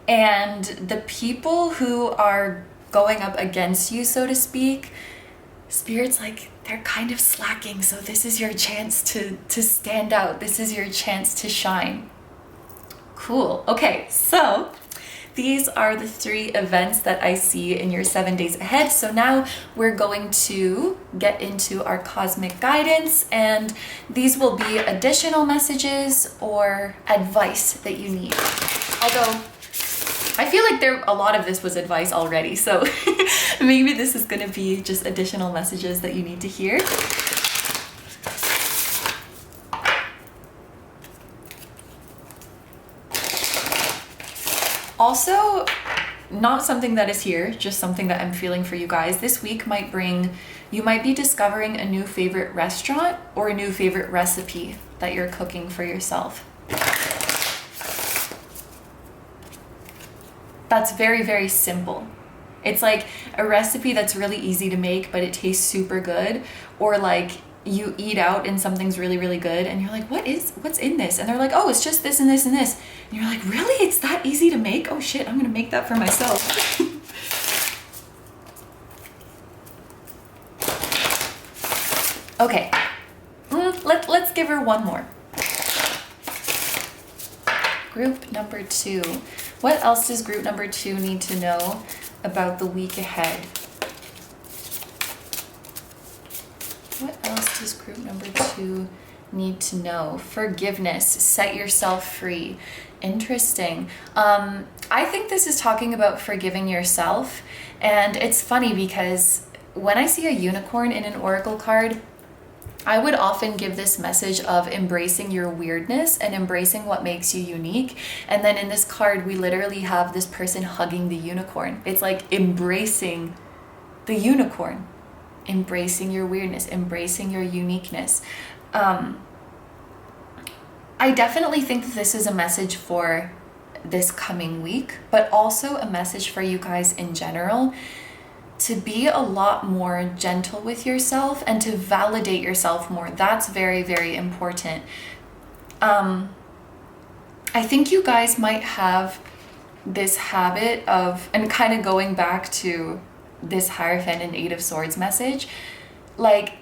And the people who are going up against you, so to speak, Spirit's like, they're kind of slacking. So this is your chance to stand out. This is your chance to shine. Cool. Okay, so these are the 3 events that I see in your 7 days ahead. So now we're going to get into our cosmic guidance, and these will be additional messages or advice that you need. Although I feel like a lot of this was advice already, so maybe this is going to be just additional messages that you need to hear. Also, not something that is here, just something that I'm feeling for you guys. This week you might be discovering a new favorite restaurant or a new favorite recipe that you're cooking for yourself. That's very, very simple. It's like a recipe that's really easy to make, but it tastes super good. Or like you eat out and something's really, really good, and you're like, what's in this? And they're like, oh, it's just this and this and this. And you're like, really? It's that easy to make? Oh shit, I'm gonna make that for myself. Okay, let's give her one more. Group number 2. What else does group number 2 need to know about the week ahead? What else does group number 2 need to know? Forgiveness. Set yourself free. Interesting. I think this is talking about forgiving yourself. And it's funny because when I see a unicorn in an oracle card, I would often give this message of embracing your weirdness and embracing what makes you unique. And then in this card, we literally have this person hugging the unicorn. It's like embracing the unicorn, embracing your weirdness, embracing your uniqueness. I definitely think that this is a message for this coming week, but also a message for you guys in general, to be a lot more gentle with yourself and to validate yourself more. That's very, very important. I think you guys might have this habit of, and kind of going back to this Hierophant and 8 of Swords message, like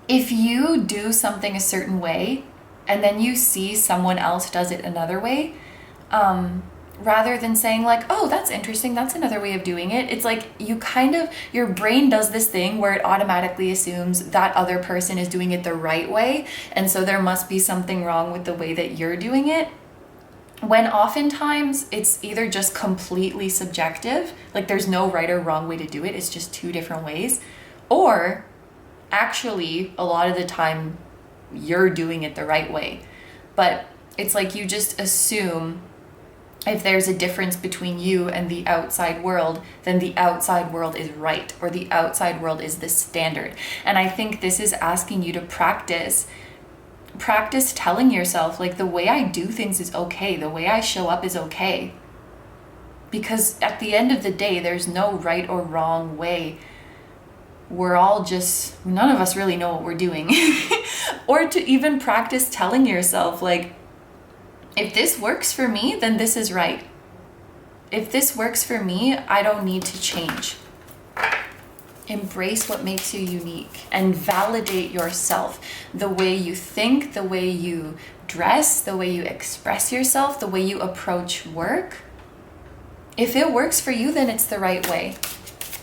if you do something a certain way and then you see someone else does it another way, rather than saying like, oh, that's interesting, that's another way of doing it. It's like your brain does this thing where it automatically assumes that other person is doing it the right way, and so there must be something wrong with the way that you're doing it, when oftentimes it's either just completely subjective, like there's no right or wrong way to do it, it's just two different ways, or actually a lot of the time you're doing it the right way. But it's like you just assume if there's a difference between you and the outside world, then the outside world is right, or the outside world is the standard. And I think this is asking you to practice telling yourself, like, the way I do things is okay, the way I show up is okay. Because at the end of the day, there's no right or wrong way. We're all just, none of us really know what we're doing. Or to even practice telling yourself, like, if this works for me, then this is right. If this works for me, I don't need to change. Embrace what makes you unique and validate yourself. The way you think, the way you dress, the way you express yourself, the way you approach work. If it works for you, then it's the right way.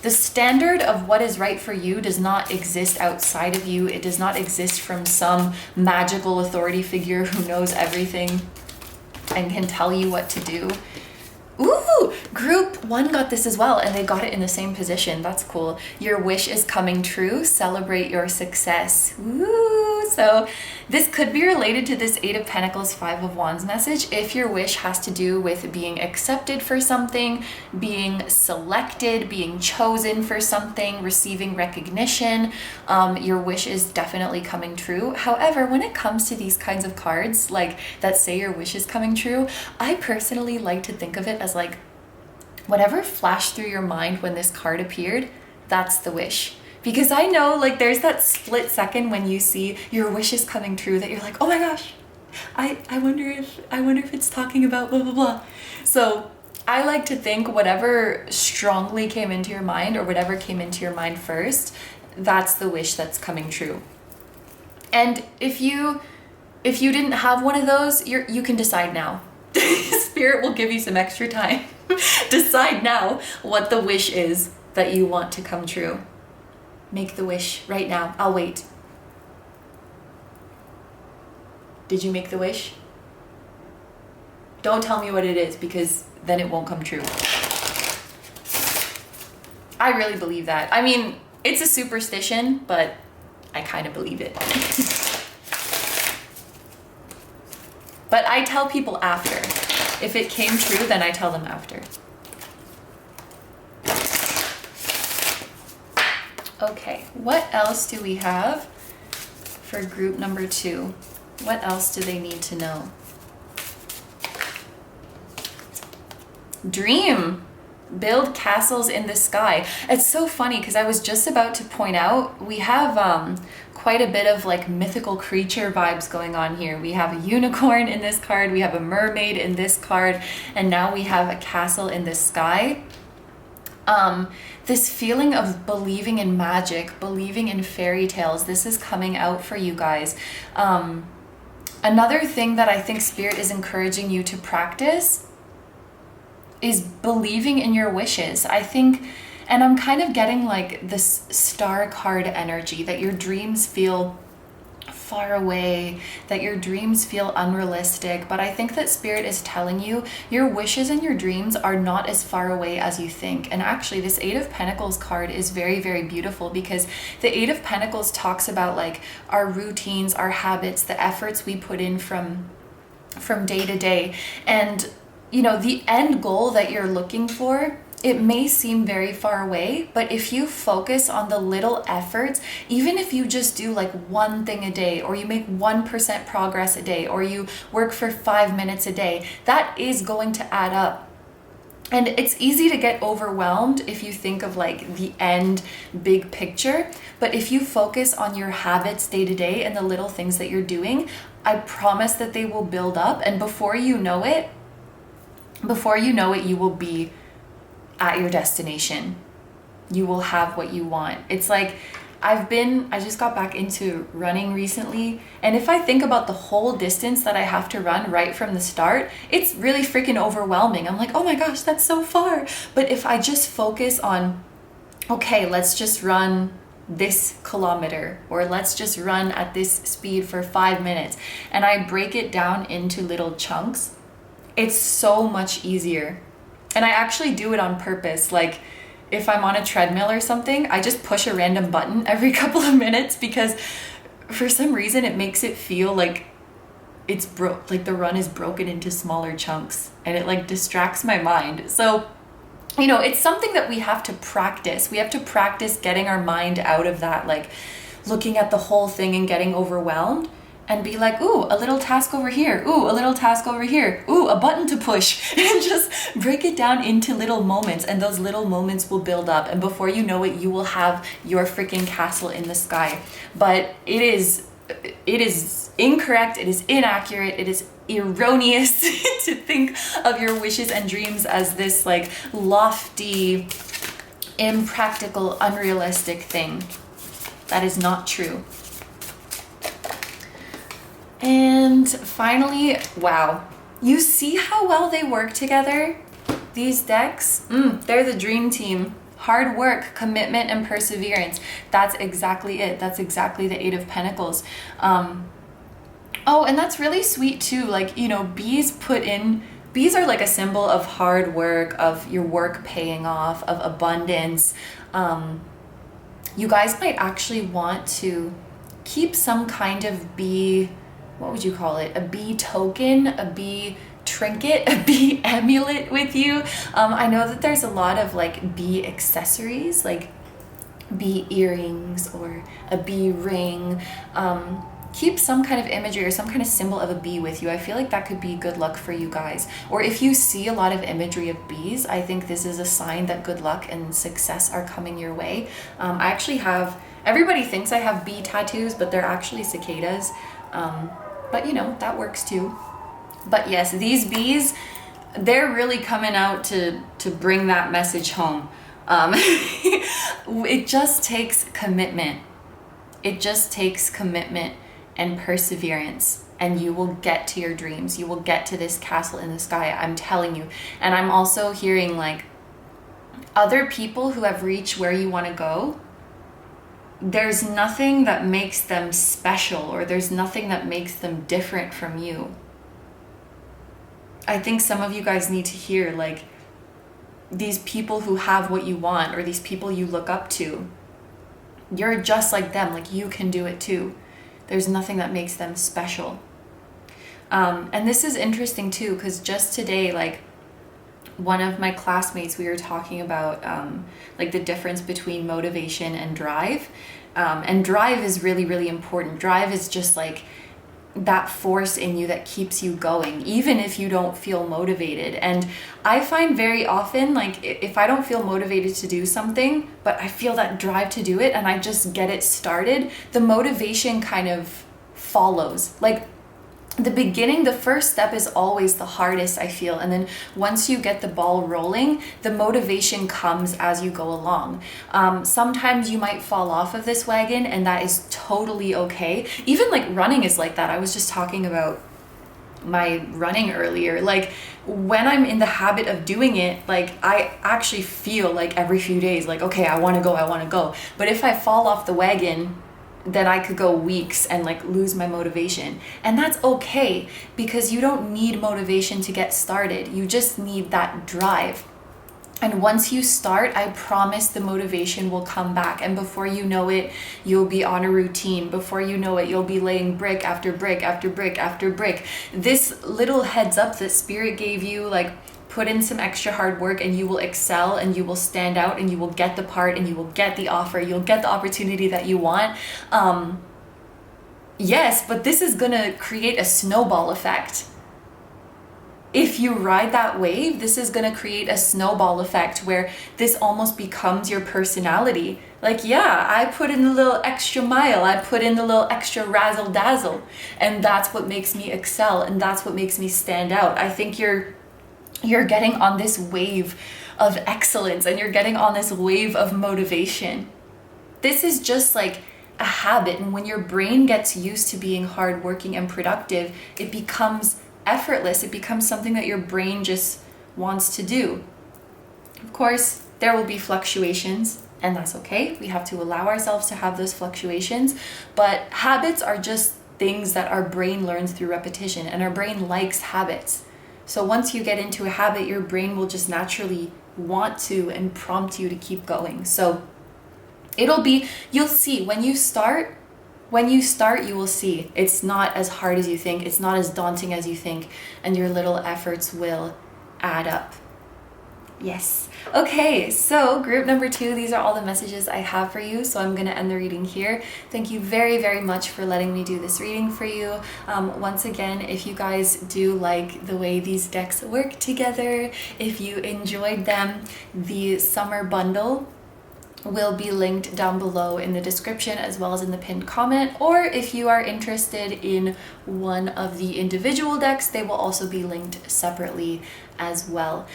The standard of what is right for you does not exist outside of you. It does not exist from some magical authority figure who knows everything and can tell you what to do. Ooh, group 1 got this as well, and they got it in the same position. That's cool. Your wish is coming true. Celebrate your success. Ooh, so this could be related to this 8 of Pentacles, 5 of Wands message. If your wish has to do with being accepted for something, being selected, being chosen for something, receiving recognition, your wish is definitely coming true. However, when it comes to these kinds of cards, like that say your wish is coming true, I personally like to think of it as like, whatever flashed through your mind when this card appeared, that's the wish. Because I know, like, there's that split second when you see your wish is coming true that you're like, oh my gosh, I wonder if it's talking about blah blah blah. So I like to think whatever strongly came into your mind, or whatever came into your mind first, that's the wish that's coming true. And if you didn't have one of those, you can decide now. Spirit will give you some extra time. Decide now what the wish is that you want to come true. Make the wish right now. I'll wait. Did you make the wish? Don't tell me what it is, because then it won't come true. I really believe that. I mean, it's a superstition, but I kind of believe it. But I tell people after. If it came true, then I tell them after. Okay, what else do we have for group number 2? What else do they need to know? Dream. Build castles in the sky. It's so funny because I was just about to point out, we have quite a bit of like mythical creature vibes going on here. We have a unicorn in this card, we have a mermaid in this card, and now we have a castle in the sky. This feeling of believing in magic, believing in fairy tales, this is coming out for you guys. Another thing that I think Spirit is encouraging you to practice is believing in your wishes. I think, and I'm kind of getting like this star card energy, that your dreams feel far away, that your dreams feel unrealistic. But I think that Spirit is telling you your wishes and your dreams are not as far away as you think. And actually this 8 of Pentacles card is very, very beautiful, because the 8 of Pentacles talks about like our routines, our habits, the efforts we put in from day to day. And you know, the end goal that you're looking for, it may seem very far away, but if you focus on the little efforts, even if you just do like one thing a day, or you make 1% progress a day, or you work for 5 minutes a day, that is going to add up. And it's easy to get overwhelmed if you think of like the end big picture, but if you focus on your habits day to day and the little things that you're doing, I promise that they will build up, and before you know it, you will be at your destination. You will have what you want. It's like, I just got back into running recently, and if I think about the whole distance that I have to run right from the start, it's really freaking overwhelming. I'm like, oh my gosh, that's so far. But if I just focus on, okay, let's just run this kilometer, or let's just run at this speed for 5 minutes, and I break it down into little chunks, it's so much easier. And I actually do it on purpose. Like, if I'm on a treadmill or something, I just push a random button every couple of minutes, because for some reason it makes it feel like like the run is broken into smaller chunks, and it like distracts my mind. So, you know, it's something that we have to practice. We have to practice getting our mind out of that, like looking at the whole thing and getting overwhelmed, and be like, ooh, a little task over here. Ooh, a little task over here. Ooh, a button to push. And just break it down into little moments, and those little moments will build up. And before you know it, you will have your freaking castle in the sky. But it is incorrect. It is inaccurate. It is erroneous to think of your wishes and dreams as this like lofty, impractical, unrealistic thing. That is not true. And finally, wow, you see how well they work together? These decks, they're the dream team. Hard work, commitment, and perseverance. That's exactly it. That's exactly the Eight of Pentacles. Oh, and that's really sweet too. Like, you know, bees are like a symbol of hard work, of your work paying off, of abundance. You guys might actually want to keep some kind of bee, what would you call it? A bee token, a bee trinket, a bee amulet with you. I know that there's a lot of like bee accessories, like bee earrings or a bee ring. Keep some kind of imagery or some kind of symbol of a bee with you. I feel like that could be good luck for you guys. Or if you see a lot of imagery of bees, I think this is a sign that good luck and success are coming your way. I actually have, everybody thinks I have bee tattoos, but they're actually cicadas. But you know, that works too. But yes, these bees, they're really coming out to bring that message home. It just takes commitment. It just takes commitment and perseverance, and you will get to your dreams. You will get to this castle in the sky, I'm telling you. And I'm also hearing like other people who have reached where you want to go, there's nothing that makes them special, or there's nothing that makes them different from you. I think some of you guys need to hear like these people who have what you want, or these people you look up to, you're just like them. Like, you can do it too. There's nothing that makes them special. And this is interesting too, because just today, like one of my classmates, we were talking about like the difference between motivation and drive. And drive is really, really important. Drive is just like that force in you that keeps you going, even if you don't feel motivated. And I find very often, like if I don't feel motivated to do something, but I feel that drive to do it and I just get it started, the motivation kind of follows. Like the beginning, the first step is always the hardest, I feel. And then once you get the ball rolling, the motivation comes as you go along. Sometimes you might fall off of this wagon, and that is totally okay. Even like running is like that. I was just talking about my running earlier. Like when I'm in the habit of doing it, like I actually feel like every few days, like, okay, I want to go. But if I fall off the wagon, then I could go weeks and like lose my motivation. And that's okay, because you don't need motivation to get started. You just need that drive. And once you start, I promise the motivation will come back. And before you know it, you'll be on a routine. Before you know it, you'll be laying brick after brick after brick after brick. This little heads up that Spirit gave you, like, put in some extra hard work and you will excel and you will stand out and you will get the part and you will get the offer. You'll get the opportunity that you want. Yes, but this is gonna create a snowball effect. If you ride that wave, this is gonna create a snowball effect where this almost becomes your personality. Like, yeah, I put in the little extra mile, I put in the little extra razzle dazzle, and that's what makes me excel, and that's what makes me stand out. I think you're getting on this wave of excellence, and you're getting on this wave of motivation. this is just like a habit. And when your brain gets used to being hardworking and productive, it becomes effortless. It becomes something that your brain just wants to do. Of course, there will be fluctuations, and that's okay. We have to allow ourselves to have those fluctuations, but habits are just things that our brain learns through repetition, and our brain likes habits. So once you get into a habit, your brain will just naturally want to and prompt you to keep going. So you'll see when you start, you will see it's not as hard as you think, it's not as daunting as you think, and your little efforts will add up. Yes. Okay, so group number 2, these are all the messages I have for you. So I'm going to end the reading here. Thank you very, very much for letting me do this reading for you. Once again, if you guys do like the way these decks work together, if you enjoyed them, the summer bundle will be linked down below in the description as well as in the pinned comment, or if you are interested in one of the individual decks, they will also be linked separately as well.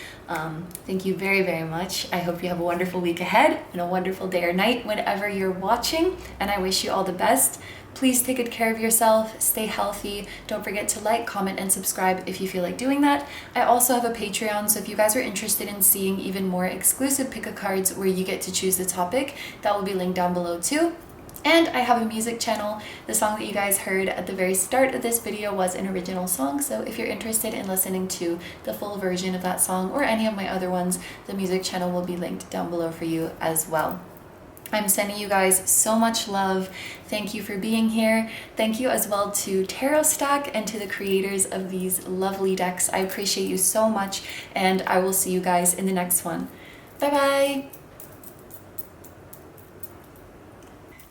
Thank you very, very much. I hope you have a wonderful week ahead and a wonderful day or night whenever you're watching, and I wish you all the best. Please take good care of yourself, stay healthy. Don't forget to like, comment, and subscribe if you feel like doing that. I also have a Patreon, so if you guys are interested in seeing even more exclusive pick-a-cards where you get to choose the topic, that will be linked down below too. And I have a music channel. The song that you guys heard at the very start of this video was an original song, so if you're interested in listening to the full version of that song or any of my other ones, the music channel will be linked down below for you as well. I'm sending you guys so much love. Thank you for being here. Thank you as well to Tarot Stack and to the creators of these lovely decks. I appreciate you so much, and I will see you guys in the next one. Bye bye.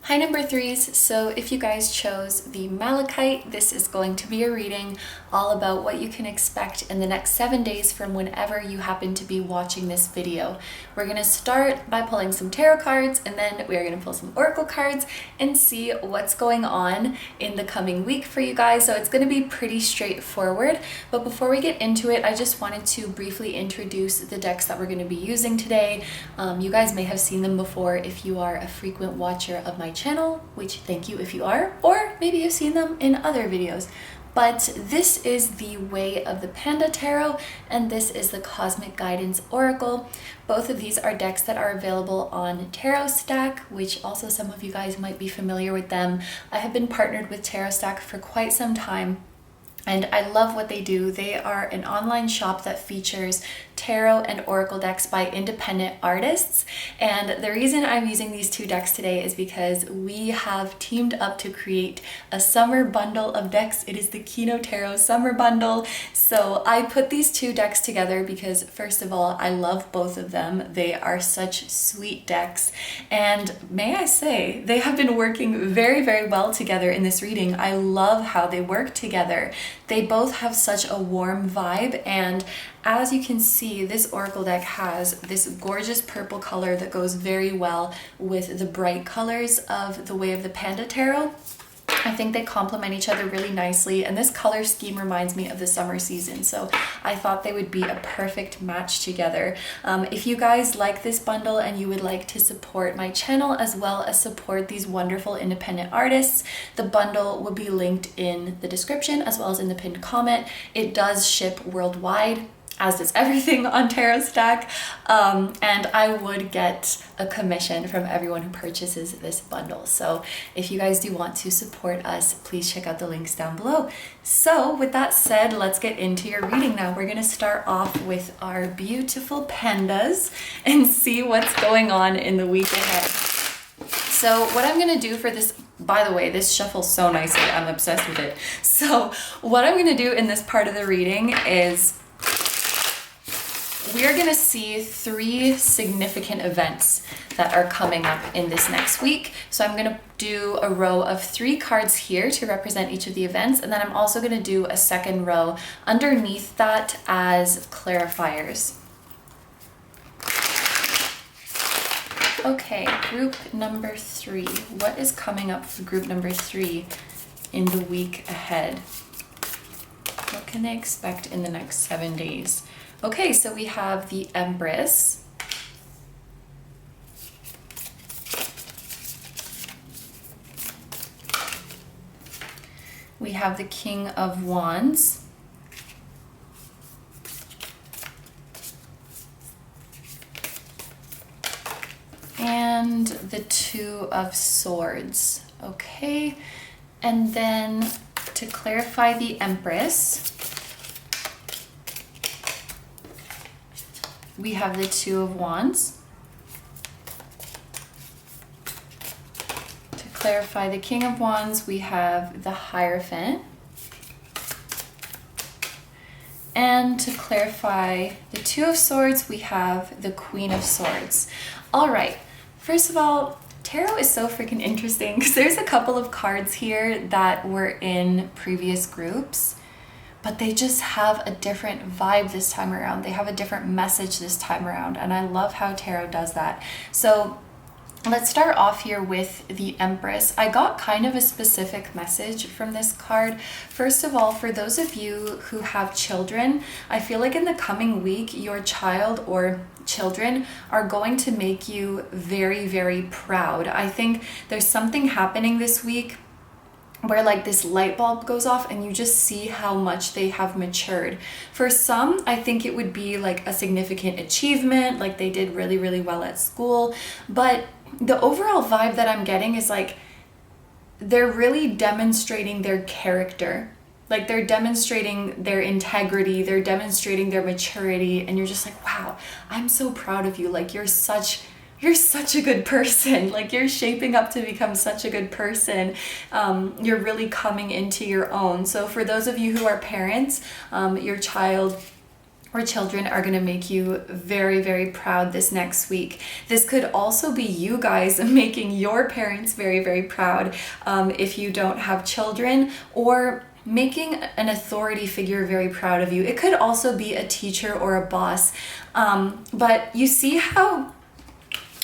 Hi number 3s, so if you guys chose the Malachite, this is going to be a reading all about what you can expect in the next 7 days from whenever you happen to be watching this video. We're going to start by pulling some tarot cards, and then we're going to pull some oracle cards and see what's going on in the coming week for you guys. So it's going to be pretty straightforward, but before we get into it, I just wanted to briefly introduce the decks that we're going to be using today. You guys may have seen them before if you are a frequent watcher of my channel, which thank you if you are, or maybe you've seen them in other videos. But this is the Way of the Panda Tarot, and this is the Cosmic Guidance Oracle. Both of these are decks that are available on Tarot Stack, which also some of you guys might be familiar with them. I have been partnered with Tarot Stack for quite some time, and I love what they do. They are an online shop that features tarot and oracle decks by independent artists. And the reason I'm using these 2 decks today is because we have teamed up to create a summer bundle of decks. It is the Kino Tarot Summer Bundle. So I put these 2 decks together because, first of all, I love both of them. They are such sweet decks. And may I say, they have been working very, very well together in this reading. I love how they work together. They both have such a warm vibe, and as you can see, this oracle deck has this gorgeous purple color that goes very well with the bright colors of the Way of the Panda Tarot. I think they complement each other really nicely, and this color scheme reminds me of the summer season, so I thought they would be a perfect match together. If you guys like this bundle and you would like to support my channel as well as support these wonderful independent artists, the bundle will be linked in the description as well as in the pinned comment. It does ship worldwide, as does everything on Tarot Stack, and I would get a commission from everyone who purchases this bundle. So if you guys do want to support us, please check out the links down below. So with that said, let's get into your reading now. We're gonna start off with our beautiful pandas and see what's going on in the week ahead. So what I'm gonna do for this, by the way, this shuffles so nicely, I'm obsessed with it. So what I'm gonna do in this part of the reading is we are going to see 3 significant events that are coming up in this next week. So I'm going to do a row of 3 cards here to represent each of the events, and then I'm also going to do a second row underneath that as clarifiers. Okay, group number 3. What is coming up for group number 3 in the week ahead? What can they expect in the next 7 days? Okay, so we have the Empress, we have the King of Wands. And the Two of Swords. Okay, and then to clarify the Empress, we have the Two of Wands. To clarify the King of Wands, we have the Hierophant. And to clarify the Two of Swords, we have the Queen of Swords. All right, first of all, tarot is so freaking interesting because there's a couple of cards here that were in previous groups, but they just have a different vibe this time around. They have a different message this time around, and I love how tarot does that. So let's start off here with the Empress. I got kind of a specific message from this card. First of all, for those of you who have children, I feel like in the coming week, your child or children are going to make you very, very proud. I think there's something happening this week where like this light bulb goes off and you just see how much they have matured. For some, I think it would be like a significant achievement, like they did really, really well at school. But the overall vibe that I'm getting is like they're really demonstrating their character. Like they're demonstrating their integrity, they're demonstrating their maturity, and you're just like, wow, I'm so proud of you. Like you're such a good person. Like you're shaping up to become such a good person. You're really coming into your own. So for those of you who are parents, your child or children are going to make you very, very proud this next week. This could also be you guys making your parents very, very proud if you don't have children, or making an authority figure very proud of you. It could also be a teacher or a boss. But you see how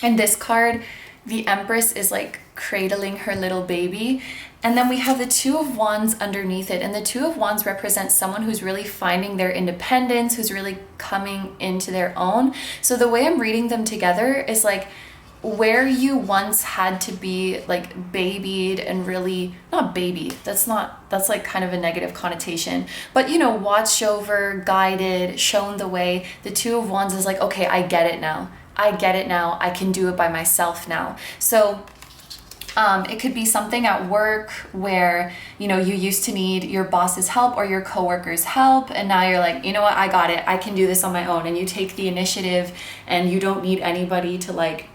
in this card, the Empress is like cradling her little baby. And then we have the Two of Wands underneath it. And the Two of Wands represents someone who's really finding their independence, who's really coming into their own. So the way I'm reading them together is like where you once had to be like babied and really, not babied, that's like kind of a negative connotation, but you know, watched over, guided, shown the way. The Two of Wands is like, okay, I get it now. I can do it by myself now. So it could be something at work where, you know, you used to need your boss's help or your coworker's help, and now you're like, you know what, I got it. I can do this on my own. And you take the initiative and you don't need anybody to like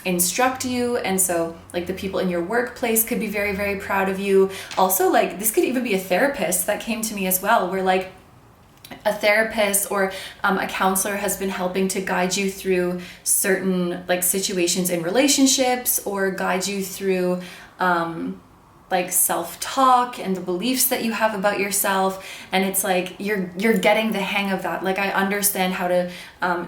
instruct you. And so like the people in your workplace could be very, very proud of you. Also, like this could even be a therapist that came to me as well, where like a therapist or a counselor has been helping to guide you through certain like situations in relationships, or guide you through like self-talk and the beliefs that you have about yourself. And it's like you're getting the hang of that. Like I understand how to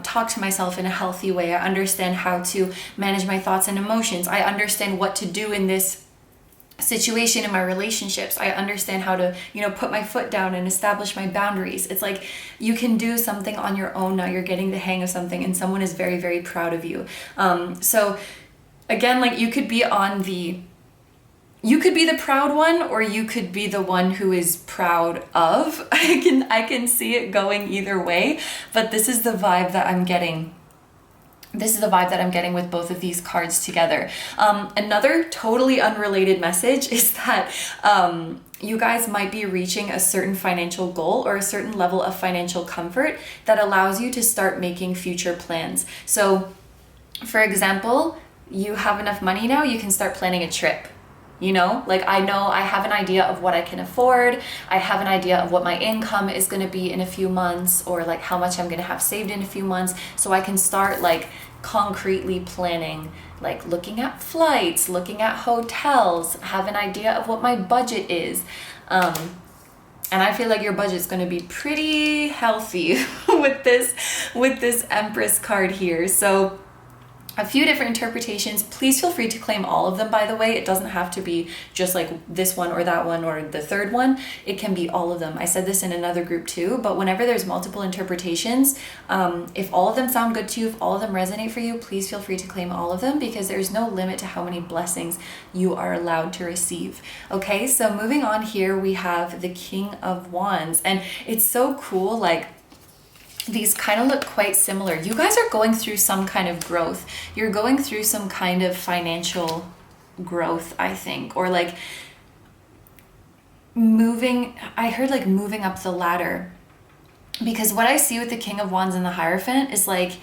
talk to myself in a healthy way. I understand how to manage my thoughts and emotions. I understand what to do in this situation in my relationships. I understand how to, you know, put my foot down and establish my boundaries. It's like you can do something on your own now. You're getting the hang of something, and someone is very, very proud of you. So again, like you could be the proud one, or you could be the one who is proud of. I can see it going either way, but this is the vibe that I'm getting. This is the vibe that I'm getting with both of these cards together. Another totally unrelated message is that you guys might be reaching a certain financial goal or a certain level of financial comfort that allows you to start making future plans. So, for example, you have enough money now, you can start planning a trip. You know, like I know I have an idea of what I can afford. I have an idea of what my income is going to be in a few months, or like how much I'm going to have saved in a few months. So I can start like concretely planning, like looking at flights, looking at hotels, have an idea of what my budget is. And I feel like your budget's going to be pretty healthy with this Empress card here. So a few different interpretations. Please feel free to claim all of them, by the way. It doesn't have to be just like this one or that one or the third one. It can be all of them. I said this in another group too, but whenever there's multiple interpretations, if all of them sound good to you, if all of them resonate for you, please feel free to claim all of them, because there's no limit to how many blessings you are allowed to receive. Okay, so moving on here, we have the King of Wands, and it's so cool, like, these kind of look quite similar. You guys are going through some kind of growth. You're going through some kind of financial growth, I think, or like moving, I heard like moving up the ladder, because what I see with the King of Wands and the Hierophant is like,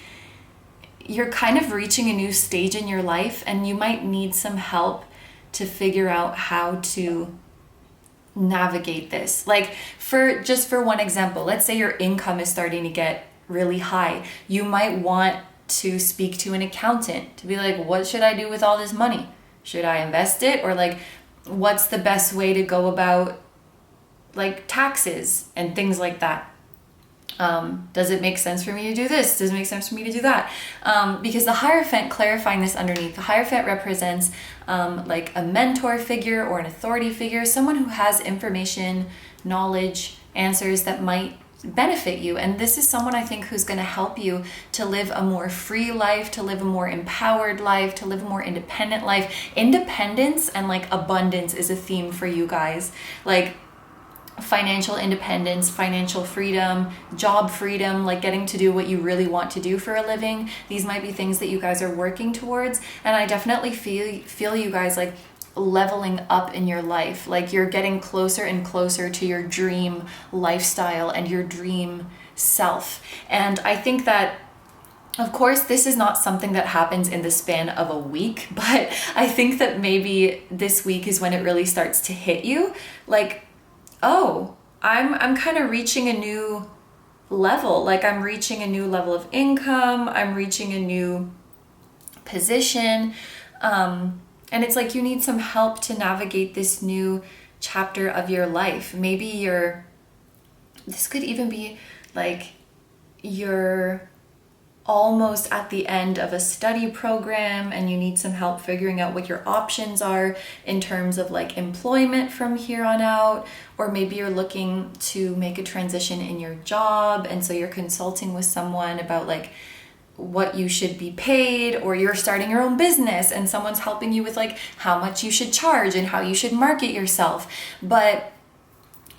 you're kind of reaching a new stage in your life, and you might need some help to figure out how to navigate this. Like, for one example, let's say your income is starting to get really high. You might want to speak to an accountant to be like, what should I do with all this money? Should I invest it? Or like, what's the best way to go about like taxes and things like that? Does it make sense for me to do this? Does it make sense for me to do that? Because the Hierophant, clarifying this underneath, the Hierophant represents like a mentor figure or an authority figure, someone who has information, knowledge, answers that might benefit you. And this is someone, I think, who's going to help you to live a more free life, to live a more empowered life, to live a more independent life. Independence and like abundance is a theme for you guys. Like, financial independence, financial freedom, job freedom, like getting to do what you really want to do for a living. These might be things that you guys are working towards. And I definitely feel you guys like leveling up in your life. Like, you're getting closer and closer to your dream lifestyle and your dream self. And I think that, of course, this is not something that happens in the span of a week, but I think that maybe this week is when it really starts to hit you. Like, oh, I'm kind of reaching a new level. Like, I'm reaching a new level of income. I'm reaching a new position. And it's like you need some help to navigate this new chapter of your life. Maybe this could even be like you're almost at the end of a study program and you need some help figuring out what your options are in terms of like employment from here on out. Or maybe you're looking to make a transition in your job, and so you're consulting with someone about like what you should be paid, or you're starting your own business and someone's helping you with like how much you should charge and how you should market yourself. But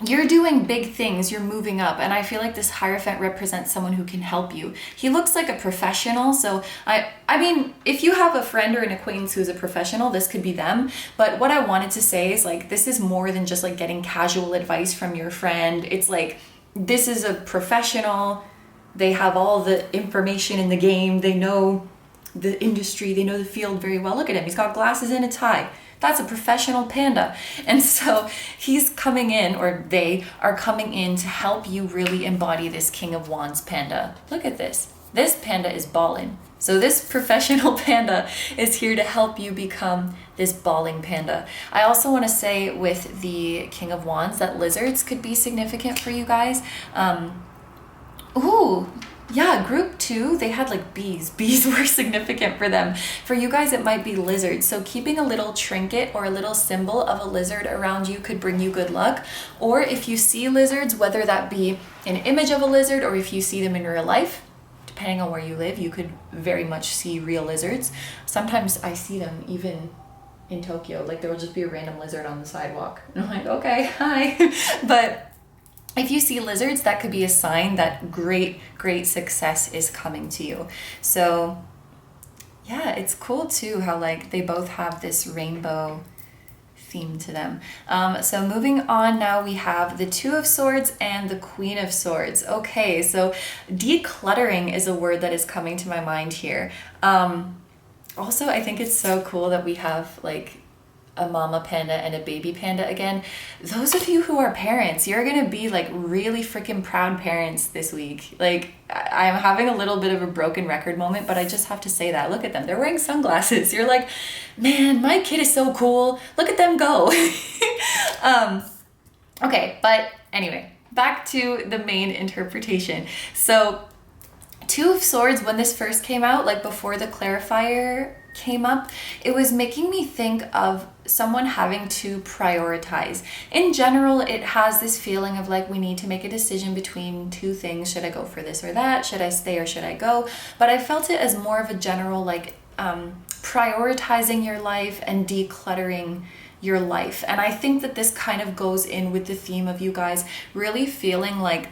you're doing big things, you're moving up, and I feel like this Hierophant represents someone who can help you. He looks like a professional, so I mean, if you have a friend or an acquaintance who's a professional, this could be them. But what I wanted to say is like, this is more than just like getting casual advice from your friend. It's like, this is a professional. They have all the information in the game. They know the industry, they know the field very well. Look at him, he's got glasses and a tie. That's a professional panda. And so he's coming in, or they are coming in to help you really embody this King of Wands panda. Look at this. This panda is ballin'. So this professional panda is here to help you become this balling panda. I also want to say with the King of Wands that lizards could be significant for you guys. Yeah, group 2, they had like bees. Bees were significant for them. For you guys, it might be lizards. So keeping a little trinket or a little symbol of a lizard around you could bring you good luck. Or if you see lizards, whether that be an image of a lizard or if you see them in real life, depending on where you live, you could very much see real lizards. Sometimes I see them even in Tokyo. Like, there will just be a random lizard on the sidewalk. And I'm like, okay, hi. But if you see lizards, that could be a sign that great success is coming to you. So yeah, it's cool too how like they both have this rainbow theme to them. So moving on, now we have the Two of Swords and the Queen of Swords. Okay, so decluttering is a word that is coming to my mind here. Also, I think it's so cool that we have like a mama panda and a baby panda again. Those of you who are parents, you're gonna be like really freaking proud parents this week. Like, I'm having a little bit of a broken record moment, but I just have to say that. Look at them, they're wearing sunglasses. You're like, man, my kid is so cool. Look at them go. Okay, but anyway, back to the main interpretation. So Two of Swords, when this first came out, like before the clarifier came up, it was making me think of someone having to prioritize. In general, it has this feeling of like we need to make a decision between two things. Should I go for this or that? Should I stay or should I go? But I felt it as more of a general like prioritizing your life and decluttering your life. And I think that this kind of goes in with the theme of you guys really feeling like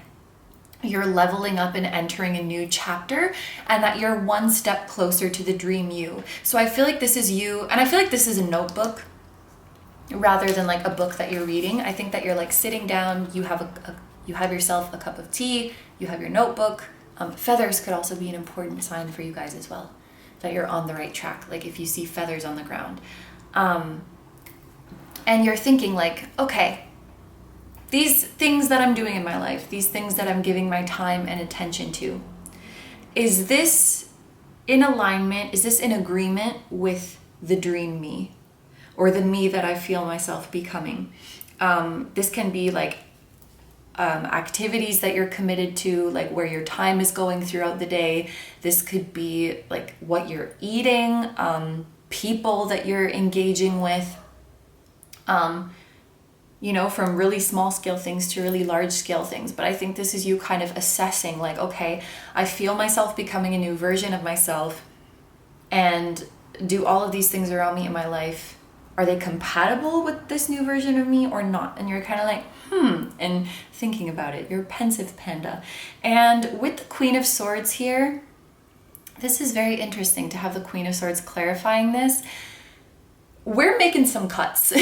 you're leveling up and entering a new chapter, and that you're one step closer to the dream you. So I feel like this is you, and I feel like this is a notebook rather than like a book that you're reading. I think that you're like sitting down, you have you have yourself a cup of tea, you have your notebook. Feathers could also be an important sign for you guys as well, that you're on the right track. Like if you see feathers on the ground, and you're thinking like, okay, these things that I'm doing in my life, these things that I'm giving my time and attention to, is this in alignment? Is this in agreement with the dream me, or the me that I feel myself becoming? This can be like activities that you're committed to, like where your time is going throughout the day. This could be like what you're eating, people that you're engaging with, you know, from really small scale things to really large scale things. But I think this is you kind of assessing like, okay, I feel myself becoming a new version of myself, and do all of these things around me in my life, are they compatible with this new version of me or not? And you're kind of like, and thinking about it. You're a pensive panda. And with the Queen of Swords here, this is very interesting to have the Queen of Swords clarifying this. We're making some cuts.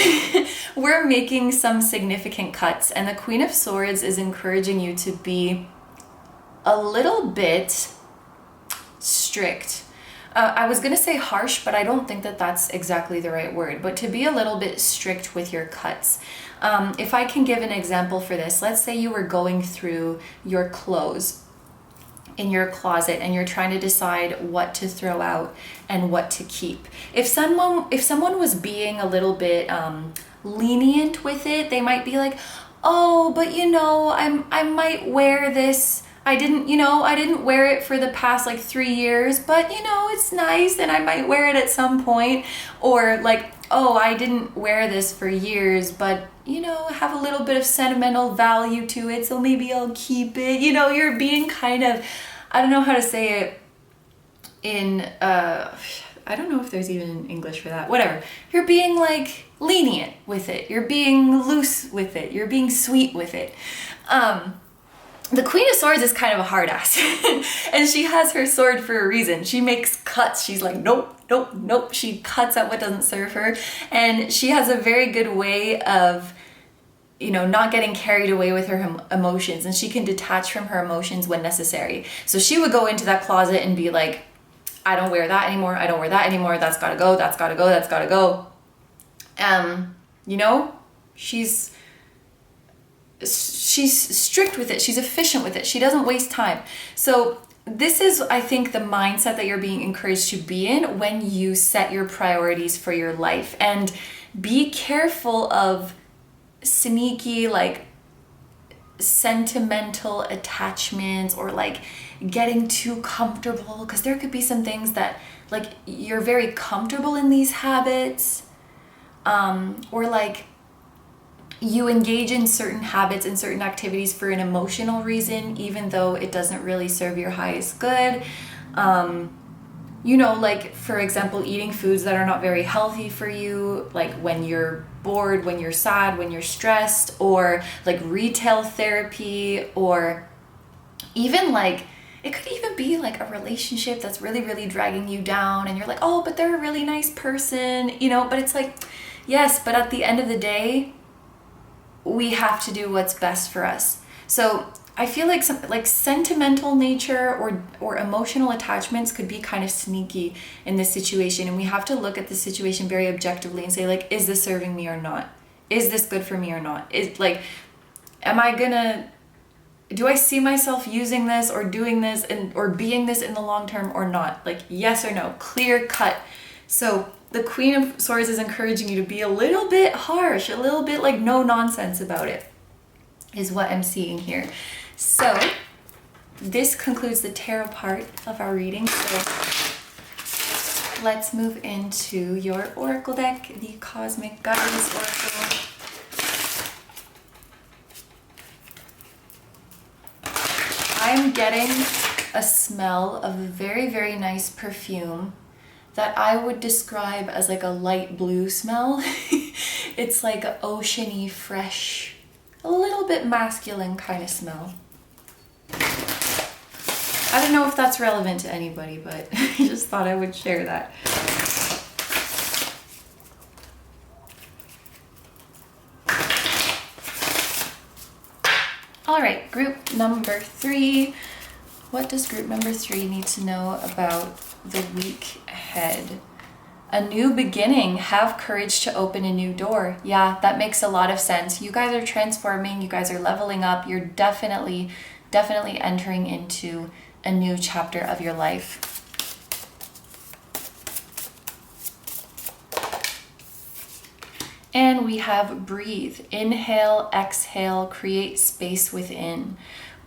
We're making some significant cuts, and the Queen of Swords is encouraging you to be a little bit strict. I was gonna say harsh, but I don't think that that's exactly the right word, but to be a little bit strict with your cuts. If I can give an example for this, let's say you were going through your clothes in your closet and you're trying to decide what to throw out and what to keep. If someone was being a little bit lenient with it, they might be like, oh, but you know, I might wear this. I didn't wear it for the past like 3 years, but you know, it's nice and I might wear it at some point. Or like, oh, I didn't wear this for years, but you know, have a little bit of sentimental value to it, so maybe I'll keep it. You know, you're being kind of, I don't know how to say it in, I don't know if there's even an English for that, whatever. You're being like lenient with it. You're being loose with it. You're being sweet with it. The Queen of Swords is kind of a hard ass and she has her sword for a reason. She makes cuts. She's like, nope, nope, nope. She cuts at what doesn't serve her. And she has a very good way of, you know, not getting carried away with her emotions, and she can detach from her emotions when necessary. So she would go into that closet and be like, I don't wear that anymore. I don't wear that anymore. That's gotta go. That's gotta go. That's gotta go. You know, she's strict with it. She's efficient with it. She doesn't waste time. So this is, I think, the mindset that you're being encouraged to be in when you set your priorities for your life. And be careful of sneaky, like, sentimental attachments, or like getting too comfortable, because there could be some things that, like, you're very comfortable in these habits, or like you engage in certain habits and certain activities for an emotional reason, even though it doesn't really serve your highest good. You know, like, for example, eating foods that are not very healthy for you, like when you're bored, when you're sad, when you're stressed, or like retail therapy, or even like, it could even be like a relationship that's really, really dragging you down, and you're like, oh, but they're a really nice person, you know, but it's like, yes, but at the end of the day, we have to do what's best for us. So I feel like some like sentimental nature or emotional attachments could be kind of sneaky in this situation, and we have to look at the situation very objectively and say, like, is this serving me or not? Is this good for me or not? Is, like, do I see myself using this or doing this or being this in the long term or not? Like, yes or no, clear cut. So the Queen of Swords is encouraging you to be a little bit harsh, a little bit like no nonsense about it, is what I'm seeing here. So this concludes the tarot part of our reading. So let's move into your oracle deck, the Cosmic Guidance Oracle. I'm getting a smell of a very, very nice perfume that I would describe as like a light blue smell. It's like an oceany, fresh, a little bit masculine kind of smell. I don't know if that's relevant to anybody, but I just thought I would share that. All right, group number 3. What does group number 3 need to know about the week ahead? A new beginning. Have courage to open a new door. Yeah, that makes a lot of sense. You guys are transforming. You guys are leveling up. You're definitely entering into a new chapter of your life. And we have breathe. Inhale, exhale, create space within.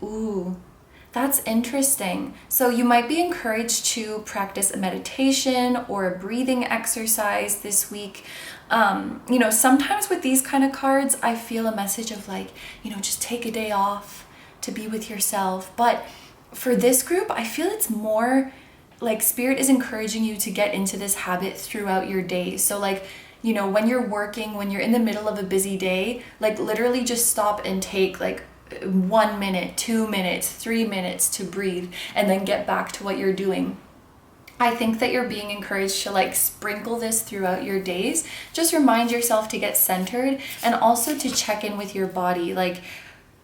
Ooh, that's interesting. So you might be encouraged to practice a meditation or a breathing exercise this week. You know, sometimes with these kind of cards, I feel a message of like, you know, just take a day off to be with yourself. But for this group, I feel it's more like Spirit is encouraging you to get into this habit throughout your day. So like, you know, when you're working, when you're in the middle of a busy day, like literally just stop and take like 1 minute, 2 minutes, 3 minutes to breathe and then get back to what you're doing. I think that you're being encouraged to like sprinkle this throughout your days. Just remind yourself to get centered and also to check in with your body. Like,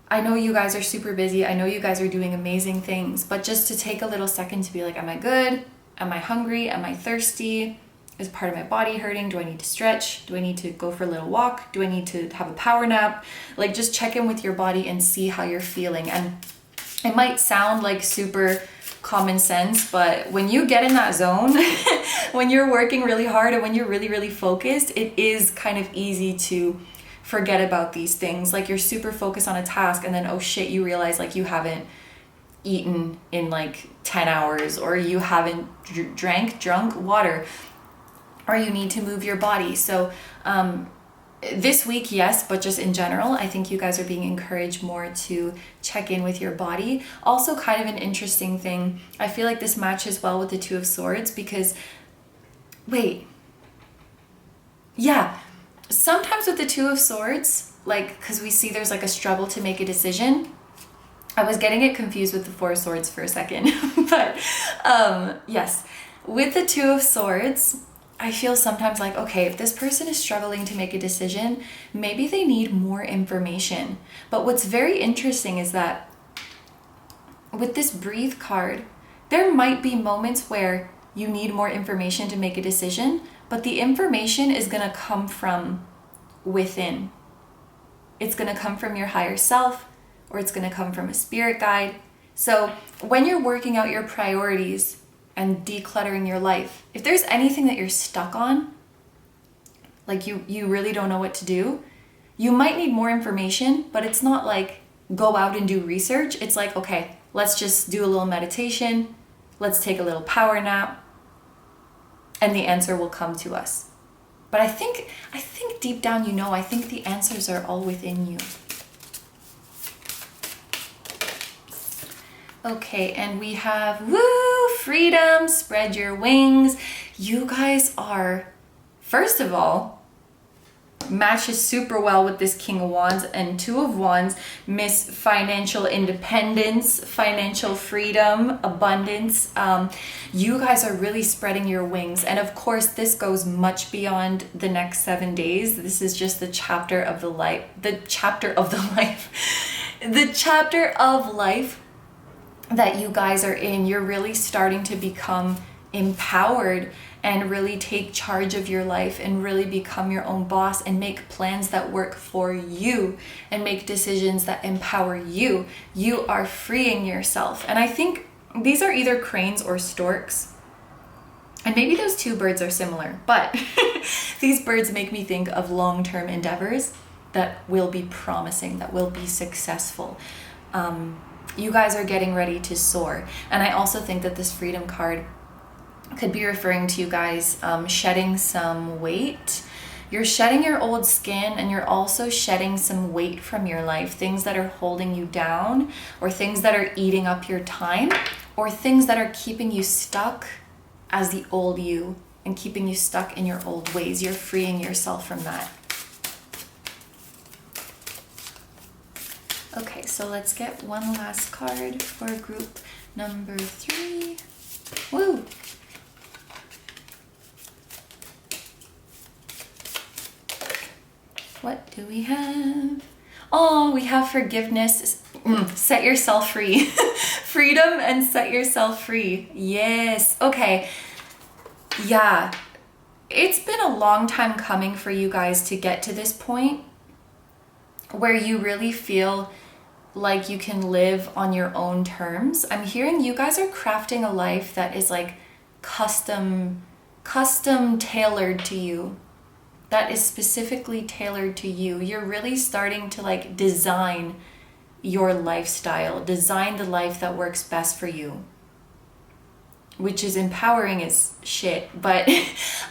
I know you guys are super busy. I know you guys are doing amazing things, but just to take a little second to be like, am I good? Am I hungry? Am I thirsty? Is part of my body hurting? Do I need to stretch? Do I need to go for a little walk? Do I need to have a power nap? Like, just check in with your body and see how you're feeling. And it might sound like super common sense, but when you get in that zone, when you're working really hard and when you're really, really focused, it is kind of easy to forget about these things. Like, you're super focused on a task and then, oh shit, you realize like you haven't eaten in like 10 hours, or you haven't drunk water, or you need to move your body. So this week, yes, but just in general, I think you guys are being encouraged more to check in with your body. Also, kind of an interesting thing, I feel like this matches well with the Two of Swords because, sometimes with the Two of Swords, like, because we see there's like a struggle to make a decision. I was getting it confused with the Four of Swords for a second, but yes, with the Two of Swords, I feel sometimes like, okay, if this person is struggling to make a decision, maybe they need more information. But what's very interesting is that with this breathe card, there might be moments where you need more information to make a decision, but the information is going to come from within. It's going to come from your higher self, or it's going to come from a spirit guide. So when you're working out your priorities and decluttering your life, if there's anything that you're stuck on, like you really don't know what to do, you might need more information, but it's not like go out and do research. It's like, okay, let's just do a little meditation. Let's take a little power nap, and the answer will come to us. But I think deep down, I think the answers are all within you. Okay, and we have, freedom, spread your wings. You guys are, first of all, matches super well with this King of Wands and Two of Wands, Miss Financial Independence, financial freedom, abundance. You guys are really spreading your wings. And of course, this goes much beyond the next 7 days. This is just the chapter of life that you guys are in. You're really starting to become empowered and really take charge of your life and really become your own boss and make plans that work for you and make decisions that empower you. You are freeing yourself. And I think these are either cranes or storks. And maybe those two birds are similar, but these birds make me think of long-term endeavors that will be promising, that will be successful. you guys are getting ready to soar. And I also think that this freedom card could be referring to you guys shedding some weight. You're shedding your old skin, and you're also shedding some weight from your life, things that are holding you down, or things that are eating up your time, or things that are keeping you stuck as the old you and keeping you stuck in your old ways. You're freeing yourself from that. Okay, so let's get one last card for group number 3. Woo! What do we have? Oh, we have forgiveness. Set yourself free. Freedom and set yourself free. Yes. Okay. Yeah. It's been a long time coming for you guys to get to this point where you really feel like you can live on your own terms. I'm hearing you guys are crafting a life that is like custom tailored to you. That is specifically tailored to you. You're really starting to like design your lifestyle, design the life that works best for you, which is empowering as shit. But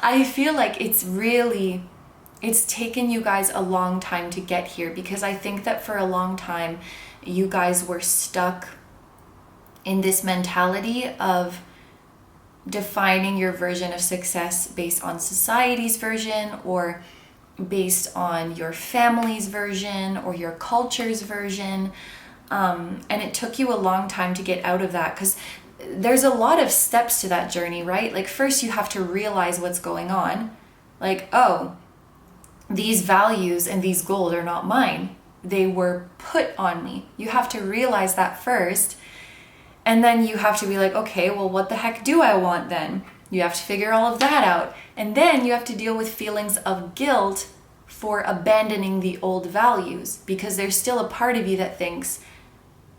I feel like it's taken you guys a long time to get here, because I think that for a long time you guys were stuck in this mentality of defining your version of success based on society's version, or based on your family's version, or your culture's version. And it took you a long time to get out of that, because there's a lot of steps to that journey, right? Like, first you have to realize what's going on. Like, oh, these values and these goals are not mine. They were put on me. You have to realize that first. And then you have to be like, okay, well, what the heck do I want then? You have to figure all of that out. And then you have to deal with feelings of guilt for abandoning the old values, because there's still a part of you that thinks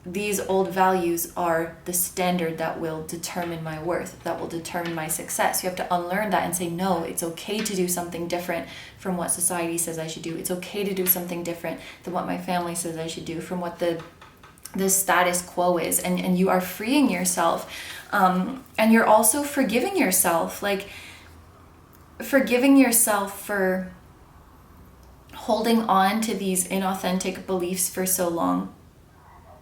these old values are the standard that will determine my worth, that will determine my success. You have to unlearn that and say, no, it's okay to do something different from what society says I should do. It's okay to do something different than what my family says I should do, from what the status quo is. And you are freeing yourself. And you're also forgiving yourself, like forgiving yourself for holding on to these inauthentic beliefs for so long.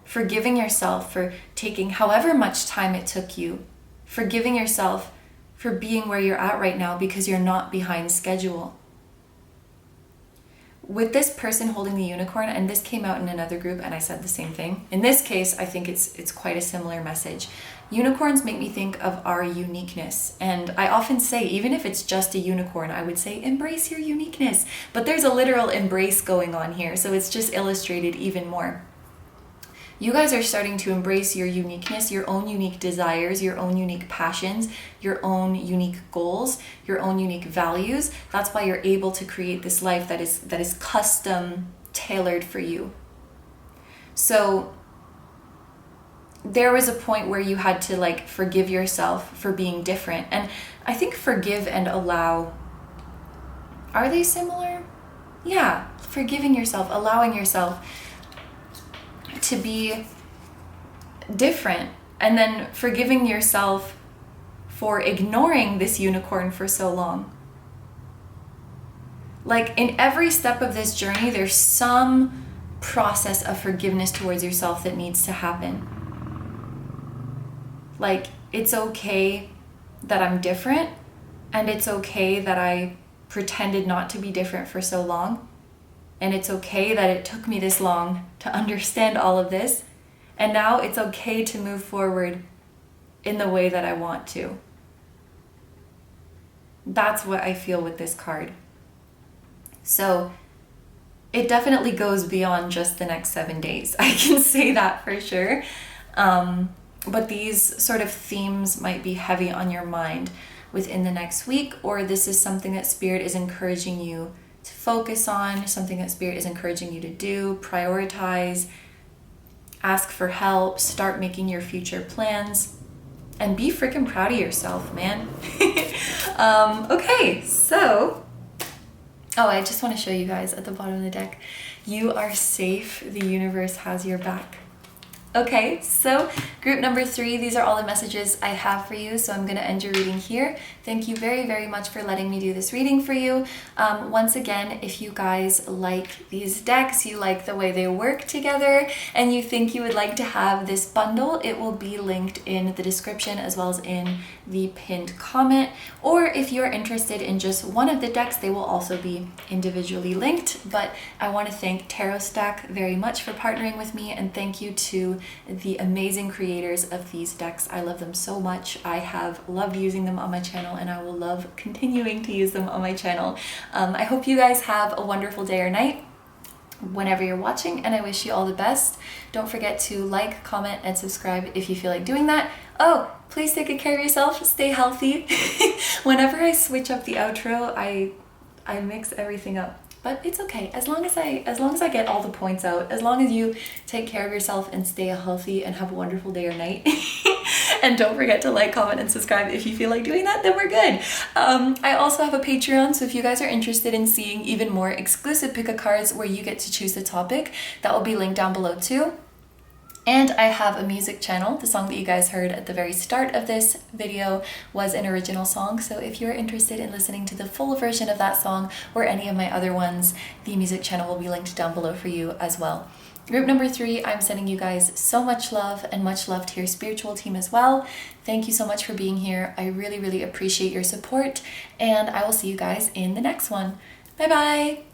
Forgiving yourself for taking however much time it took you. Forgiving yourself for being where you're at right now because you're not behind schedule. With this person holding the unicorn, and this came out in another group and I said the same thing. In this case, I think it's quite a similar message. Unicorns make me think of our uniqueness. And I often say, even if it's just a unicorn, I would say, embrace your uniqueness. But there's a literal embrace going on here, so it's just illustrated even more. You guys are starting to embrace your uniqueness, your own unique desires, your own unique passions, your own unique goals, your own unique values. That's why you're able to create this life that is custom tailored for you. So there was a point where you had to like forgive yourself for being different. And I think forgive and allow, are they similar? Yeah, forgiving yourself, allowing yourself to be different, and then forgiving yourself for ignoring this unicorn for so long. Like, in every step of this journey, there's some process of forgiveness towards yourself that needs to happen. Like, it's okay that I'm different, and it's okay that I pretended not to be different for so long. And it's okay that it took me this long to understand all of this. And now it's okay to move forward in the way that I want to. That's what I feel with this card. So it definitely goes beyond just the next 7 days. I can say that for sure. But these sort of themes might be heavy on your mind within the next week, or this is something that Spirit is encouraging you to focus on, something that Spirit is encouraging you to do, prioritize, ask for help, start making your future plans, and be freaking proud of yourself, man. Okay, so, I just want to show you guys at the bottom of the deck, you are safe, the universe has your back. Okay, so group number 3, these are all the messages I have for you, so I'm going to end your reading here. Thank you very, very much for letting me do this reading for you. Once again, if you guys like these decks, you like the way they work together, and you think you would like to have this bundle, it will be linked in the description as well as in the pinned comment. Or if you're interested in just one of the decks, they will also be individually linked. But I want to thank Tarot Stack very much for partnering with me, and thank you to the amazing creators of these decks. I love them so much. I have loved using them on my channel, and I will love continuing to use them on my channel. I hope you guys have a wonderful day or night whenever you're watching, and I wish you all the best. Don't forget to like, comment, and subscribe if you feel like doing that. Oh, please take good care of yourself. Stay healthy. Whenever I switch up the outro, I mix everything up. But it's okay, as long as I get all the points out, as long as you take care of yourself and stay healthy and have a wonderful day or night. And don't forget to like, comment, and subscribe if you feel like doing that, then we're good. I also have a Patreon, so if you guys are interested in seeing even more exclusive pick-a-cards where you get to choose the topic, that will be linked down below too. And I have a music channel. The song that you guys heard at the very start of this video was an original song, so if you're interested in listening to the full version of that song or any of my other ones, the music channel will be linked down below for you as well. Group number 3, I'm sending you guys so much love, and much love to your spiritual team as well. Thank you so much for being here. I really, really appreciate your support, and I will see you guys in the next one. Bye bye!